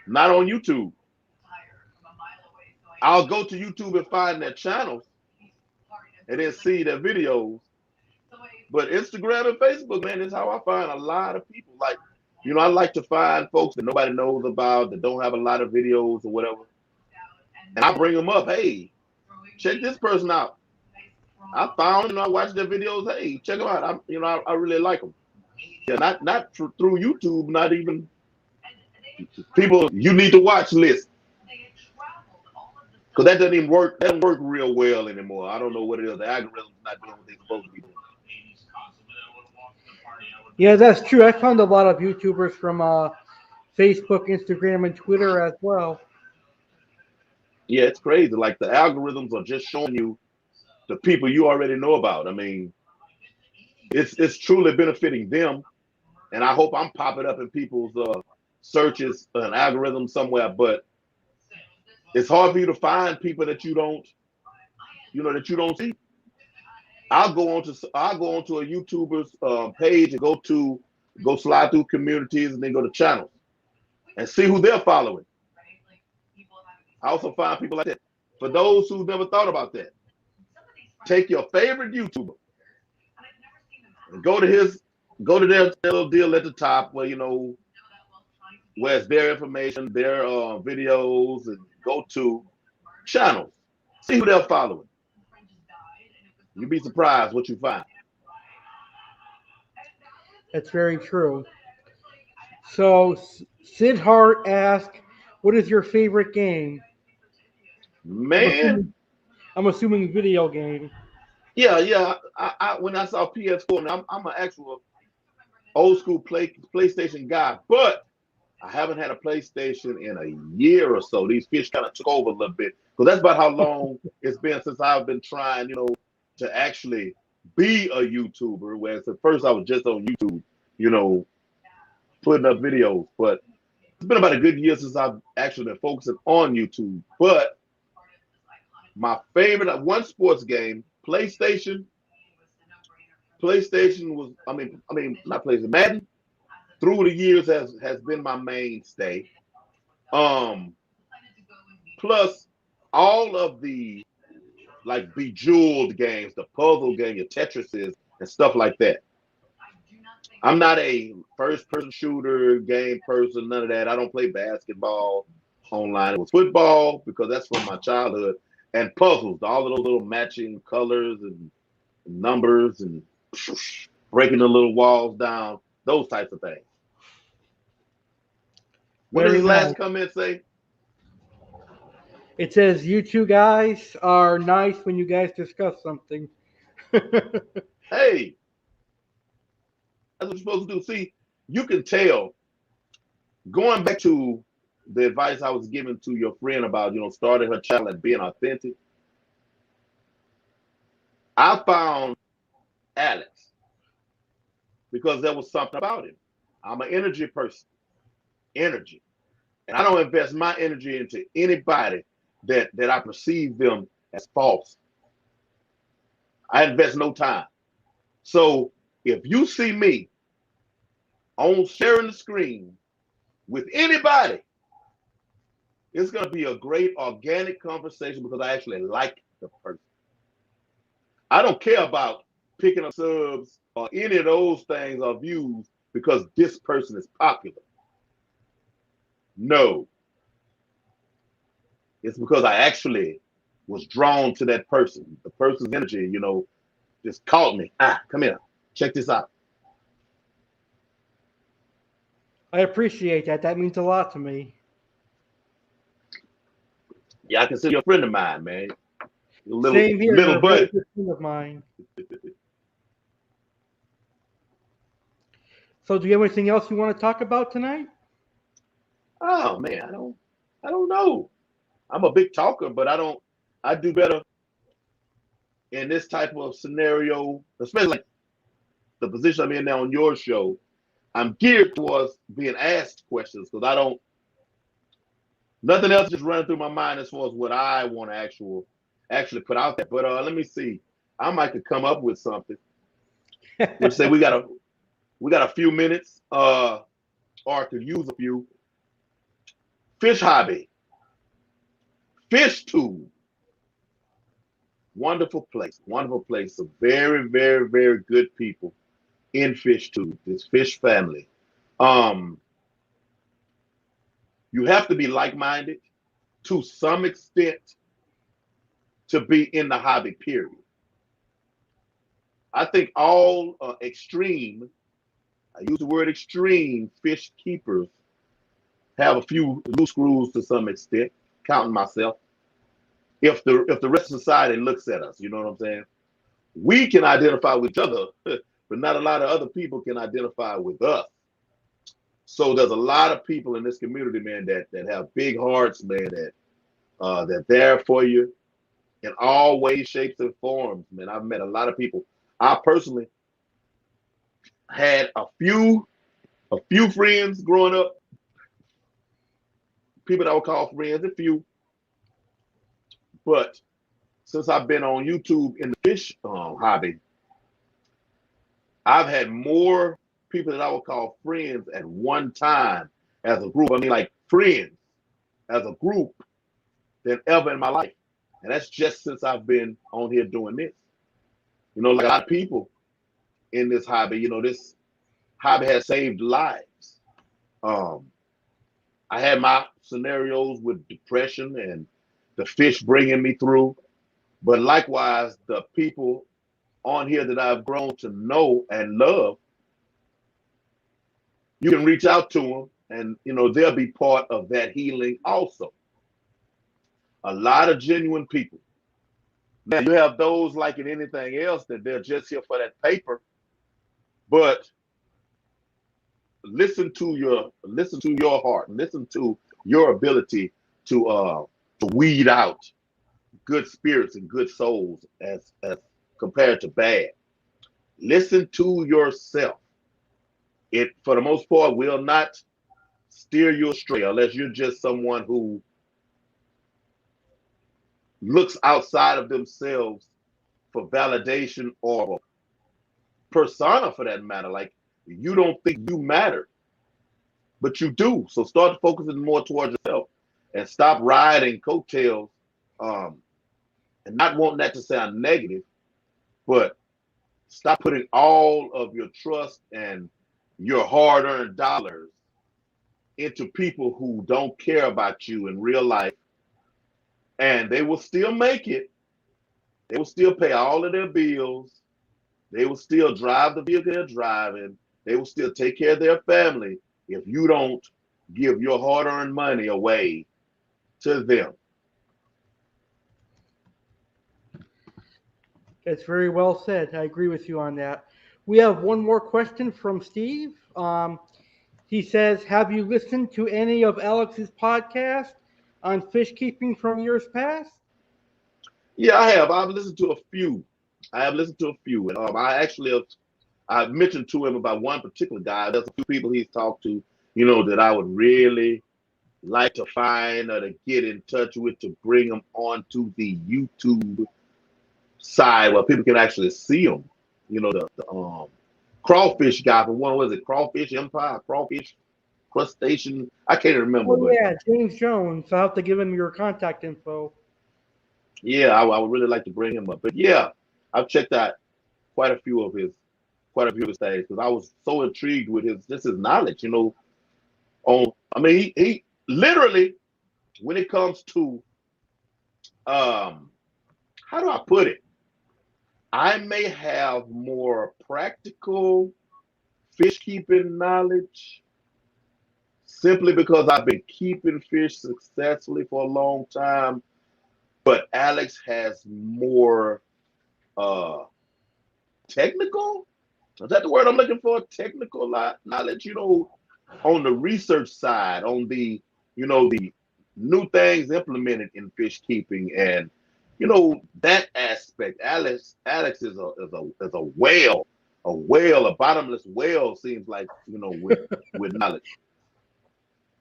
S2: Not on YouTube. I'll go to YouTube and find their channels and then see their videos. But Instagram and Facebook, man, is how I find a lot of people. Like, you know, I like to find folks that nobody knows about, that don't have a lot of videos or whatever. And I bring them up. Hey, check this person out. I found them, I watched their videos. Hey, check them out. I really like them. Yeah, not through YouTube, not even people you need to watch list. Because that doesn't even work. That doesn't work real well anymore. I don't know what it is. The algorithm's not doing what they're supposed to be doing.
S1: Yeah, that's true. I found a lot of YouTubers from Facebook, Instagram, and Twitter as well.
S2: Yeah, it's crazy. Like the algorithms are just showing you the people you already know about. I mean, it's truly benefiting them, and I hope I'm popping up in people's searches, an algorithm somewhere. But it's hard for you to find people that you don't, that you don't see. I'll go onto a YouTuber's page and go slide through communities and then go to channels and see who they're following. I also find people like that. For those who never thought about that, take your favorite YouTuber and go to their little deal at the top where where it's their information, their videos, and go to channels. See who they're following. You'd be surprised what you find.
S1: That's very true. So, Sid Hart asked, "What is your favorite game?"
S2: Man,
S1: I'm assuming video game.
S2: yeah. I when I saw PS4, I'm an actual old school PlayStation guy, but I haven't had a PlayStation in a year or so. These fish kind of took over a little bit because that's about how long it's been since I've been trying, to actually be a YouTuber. Whereas at first I was just on YouTube, putting up videos. But it's been about a good year since I've actually been focusing on YouTube. But my favorite one sports game, PlayStation was, not PlayStation, Madden. Through the years has been my mainstay. Plus all of the like Bejeweled games, the puzzle game, your Tetrises and stuff like that. I'm not a first-person shooter game person, none of that. I don't play basketball online. It was football because that's from my childhood, and puzzles, all of those little matching colors and numbers and breaking the little walls down, those types of things. What does
S1: Very
S2: his last
S1: nice.
S2: comment say?
S1: It says, "You two guys are nice when you guys discuss something."
S2: Hey, that's what you're supposed to do. See, you can tell, going back to the advice I was giving to your friend about, starting her channel and being authentic. I found Alex because there was something about him. I'm an energy person, energy. And I don't invest my energy into anybody that I perceive them as false. I invest no time. So if you see me on sharing the screen with anybody, it's going to be a great organic conversation because I actually like the person. I don't care about picking up subs or any of those things or views because this person is popular. No. It's because I actually was drawn to that person. The person's energy, just caught me. Come here. Check this out.
S1: I appreciate that. That means a lot to me.
S2: Yeah, I consider you a friend of mine, man.
S1: Same here. You're
S2: Little
S1: a very
S2: buddy.
S1: good friend of mine. So, do you have anything else you want to talk about tonight?
S2: Oh man, I don't know. I'm a big talker, but I do better in this type of scenario, especially like the position I'm in now on your show. I'm geared towards being asked questions because nothing else just running through my mind as far as what I want to actually put out there. But let me see. I might could come up with something. Let's say we got a few minutes, or could use a few. Fish hobby, fish tube. Wonderful place. Wonderful place. Some very, very, very good people in fish too. This fish family. You have to be like-minded to some extent to be in the hobby, period. I think all extreme, I use the word extreme, fish keepers have a few loose screws to some extent, counting myself. If the rest of society looks at us, you know what I'm saying? We can identify with each other, but not a lot of other people can identify with us. So there's a lot of people in this community, man, that have big hearts, man, that there for you in all ways, shapes, and forms. Man, I've met a lot of people. I personally had a few friends growing up, people that I would call friends, a few. But since I've been on YouTube in the fish hobby, I've had more people that I would call friends at one time as a group. I mean, like friends as a group than ever in my life. And that's just since I've been on here doing this. You know, like a lot of people in this hobby, you know, this hobby has saved lives. I had my scenarios with depression and the fish bringing me through. But likewise, the people on here that I've grown to know and love, you can reach out to them and, you know, they'll be part of that healing also. A lot of genuine people. Now, you have those like in anything else that they're just here for that paper, but listen to your heart, listen to your ability to weed out good spirits and good souls as compared to bad. Listen to yourself. It, for the most part, will not steer you astray unless you're just someone who looks outside of themselves for validation or persona for that matter. Like you don't think you matter, but you do. So start focusing more towards yourself and stop riding coattails and not wanting that to sound negative, but stop putting all of your trust and your hard-earned dollars into people who don't care about you in real life, and they will still make it. They will still pay all of their bills. They will still drive the vehicle they're driving. They will still take care of their family if you don't give your hard-earned money away to them.
S1: That's very well said. I agree with you on that. We have one more question from Steve. He says, have you listened to any of Alex's podcast on fish keeping from years past?
S2: Yeah, I have. I've listened to a few. I have listened to a few. And I mentioned to him about one particular guy. There's a few people he's talked to, you know, that I would really like to find or to get in touch with to bring them onto the YouTube side where people can actually see them. You know, the crawfish guy for one, was it Crawfish Empire, Crawfish Crustacean? I can't remember.
S1: Oh, yeah, James Jones. I'll have to give him your contact info.
S2: Yeah, I would really like to bring him up. But yeah, I've checked out quite a few of his things because I was so intrigued with his knowledge, you know. I mean, he literally, when it comes to how do I put it? I may have more practical fish keeping knowledge simply because I've been keeping fish successfully for a long time. But Alex has more technical. Is that the word I'm looking for? Technical knowledge, you know, on the research side, on the, you know, the new things implemented in fish keeping, and you know that aspect. Alex is a whale, a bottomless whale. Seems like, you know, with knowledge.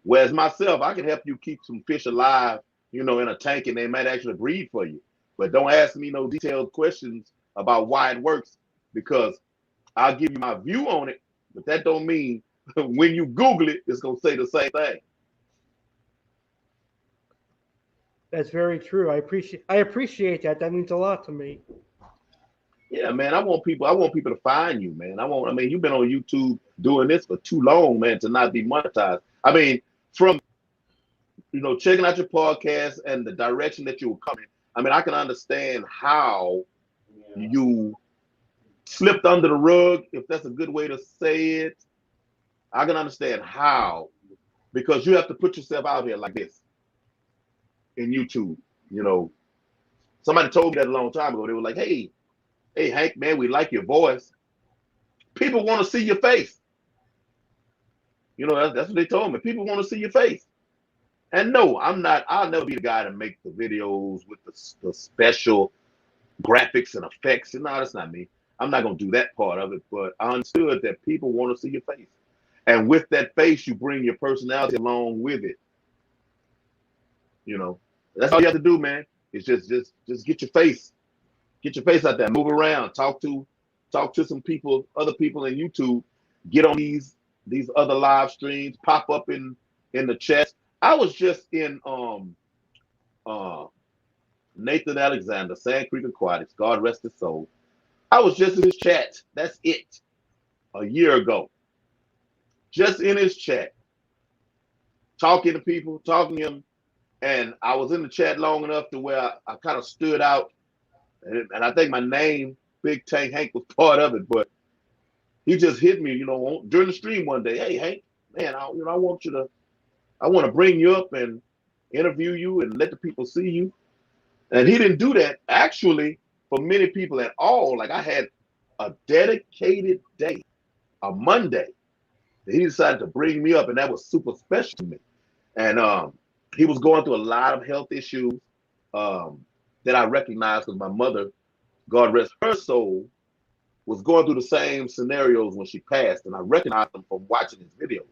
S2: Whereas myself, I can help you keep some fish alive, you know, in a tank, and they might actually breed for you. But don't ask me no detailed questions about why it works, because I'll give you my view on it, but that don't mean when you Google it, it's gonna say the same thing.
S1: That's very true. I appreciate that. That means a lot to me.
S2: Yeah, man. I want people to find you, man. I mean, you've been on YouTube doing this for too long, man, to not be monetized. I mean, from checking out your podcast and the direction that you were coming. I mean, I can understand how you slipped under the rug, if that's a good way to say it. I can understand how, because you have to put yourself out here like this in YouTube. You know, somebody told me that a long time ago. They were like, hey, Hank, man, we like your voice. People want to see your face. That's what they told me. People want to see your face. And no, I'm not. I'll never be the guy to make the videos with the special graphics and effects. No, that's not me. I'm not going to do that part of it. But I understood that people want to see your face. And with that face, you bring your personality along with it. That's all you have to do, man. It's just get your face. Get your face out there. Move around. Talk to some people, other people in YouTube. Get on these other live streams. Pop up in the chat. I was just in Nathan Alexander, Sand Creek Aquatics, God rest his soul. I was just in his chat. That's it. A year ago. Just in his chat. Talking to people, talking to him. And I was in the chat long enough to where I kind of stood out. And I think my name, BigTankHank, was part of it. But he just hit me, during the stream one day. Hey, Hank, man, I want to bring you up and interview you and let the people see you. And he didn't do that actually for many people at all. Like I had a dedicated day, a Monday, that he decided to bring me up, and that was super special to me. And he was going through a lot of health issues that I recognized because my mother, God rest her soul, was going through the same scenarios when she passed, and I recognized them from watching his videos.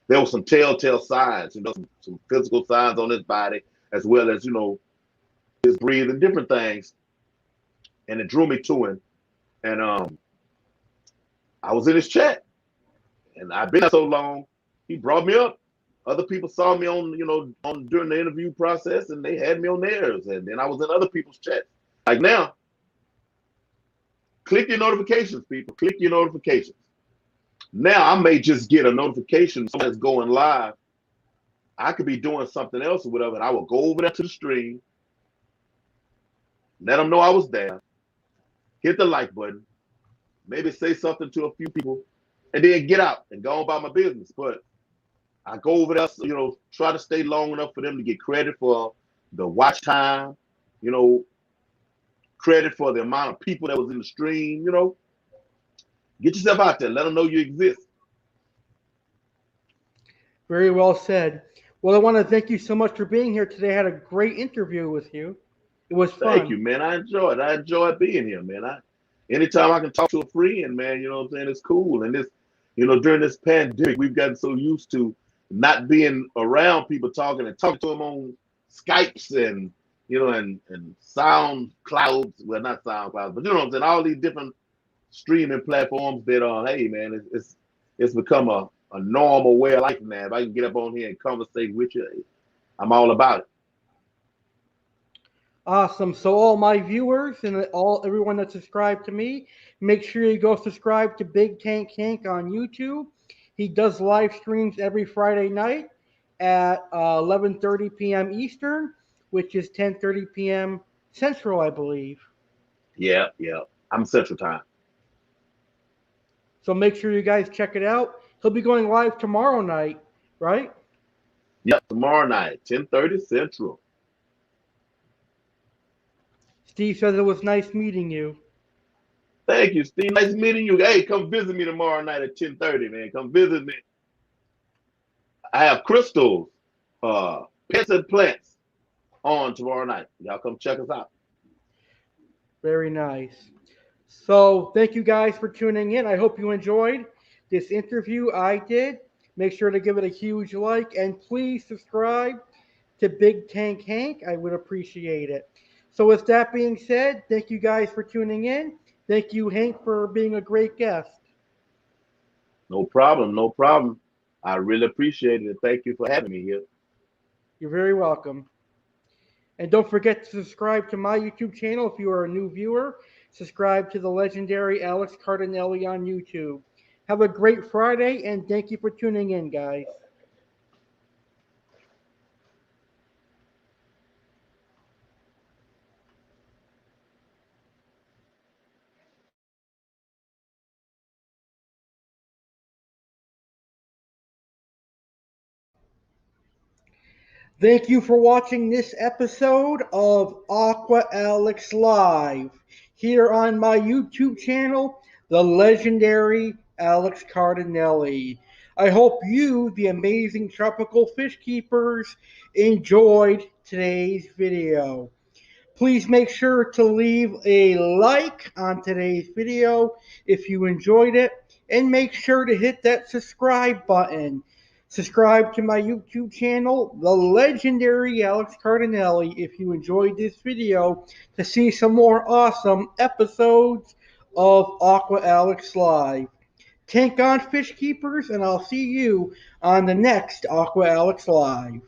S2: There were some telltale signs, some physical signs on his body, as well as his breathing, different things, and it drew me to him. And I was in his chat, and I've been there so long. He brought me up. Other people saw me on during the interview process, and they had me on theirs. And then I was in other people's chats. Like now, click your notifications, people. Click your notifications. Now I may just get a notification someone's going live. I could be doing something else or whatever, and I will go over there to the stream, let them know I was there, hit the like button, maybe say something to a few people, and then get out and go on about my business. But I go over there, try to stay long enough for them to get credit for the watch time, credit for the amount of people that was in the stream, Get yourself out there. Let them know you exist.
S1: Very well said. Well, I want to thank you so much for being here today. I had a great interview with you. It was fun.
S2: Thank you, man. I enjoyed being here, man. Anytime I can talk to a friend, man, what I'm saying, it's cool. And this, during this pandemic, we've gotten so used to not being around people talking to them on Skypes and and sound clouds. Well, not sound clouds, but what I'm saying, all these different streaming platforms that hey man, it's become a normal way of life now. If I can get up on here and conversate with you, I'm all about it.
S1: Awesome. So all my viewers and everyone that subscribed to me, make sure you go subscribe to BigTankHank on YouTube. He does live streams every Friday night at 11:30 p.m. Eastern, which is 10:30 p.m. Central, I believe.
S2: Yeah. I'm Central Time.
S1: So make sure you guys check it out. He'll be going live tomorrow night, right?
S2: Yep, tomorrow night, 10:30 Central.
S1: Steve says it was nice meeting you.
S2: Thank you, Steve. Nice meeting you. Hey, come visit me tomorrow night at 10:30, man. Come visit me. I have crystals, pets and plants on tomorrow night. Y'all come check us out.
S1: Very nice. So thank you guys for tuning in. I hope you enjoyed this interview. I did. Make sure to give it a huge like and please subscribe to BigTankHank. I would appreciate it. So with that being said, thank you guys for tuning in. Thank you, Hank, for being a great guest.
S2: No problem. No problem. I really appreciate it. Thank you for having me here.
S1: You're very welcome. And don't forget to subscribe to my YouTube channel if you are a new viewer. Subscribe to the legendary Alex Cardinale on YouTube. Have a great Friday, and thank you for tuning in, guys. Thank you for watching this episode of Aqua Alex Live here on my YouTube channel, the legendary Alex Cardinale. I hope you, the amazing tropical fish keepers, enjoyed today's video. Please make sure to leave a like on today's video if you enjoyed it, and make sure to hit that subscribe button. Subscribe to my YouTube channel, the legendary Alex Cardinale, if you enjoyed this video, to see some more awesome episodes of Aqua Alex Live. Tank on, fish keepers, and I'll see you on the next Aqua Alex Live.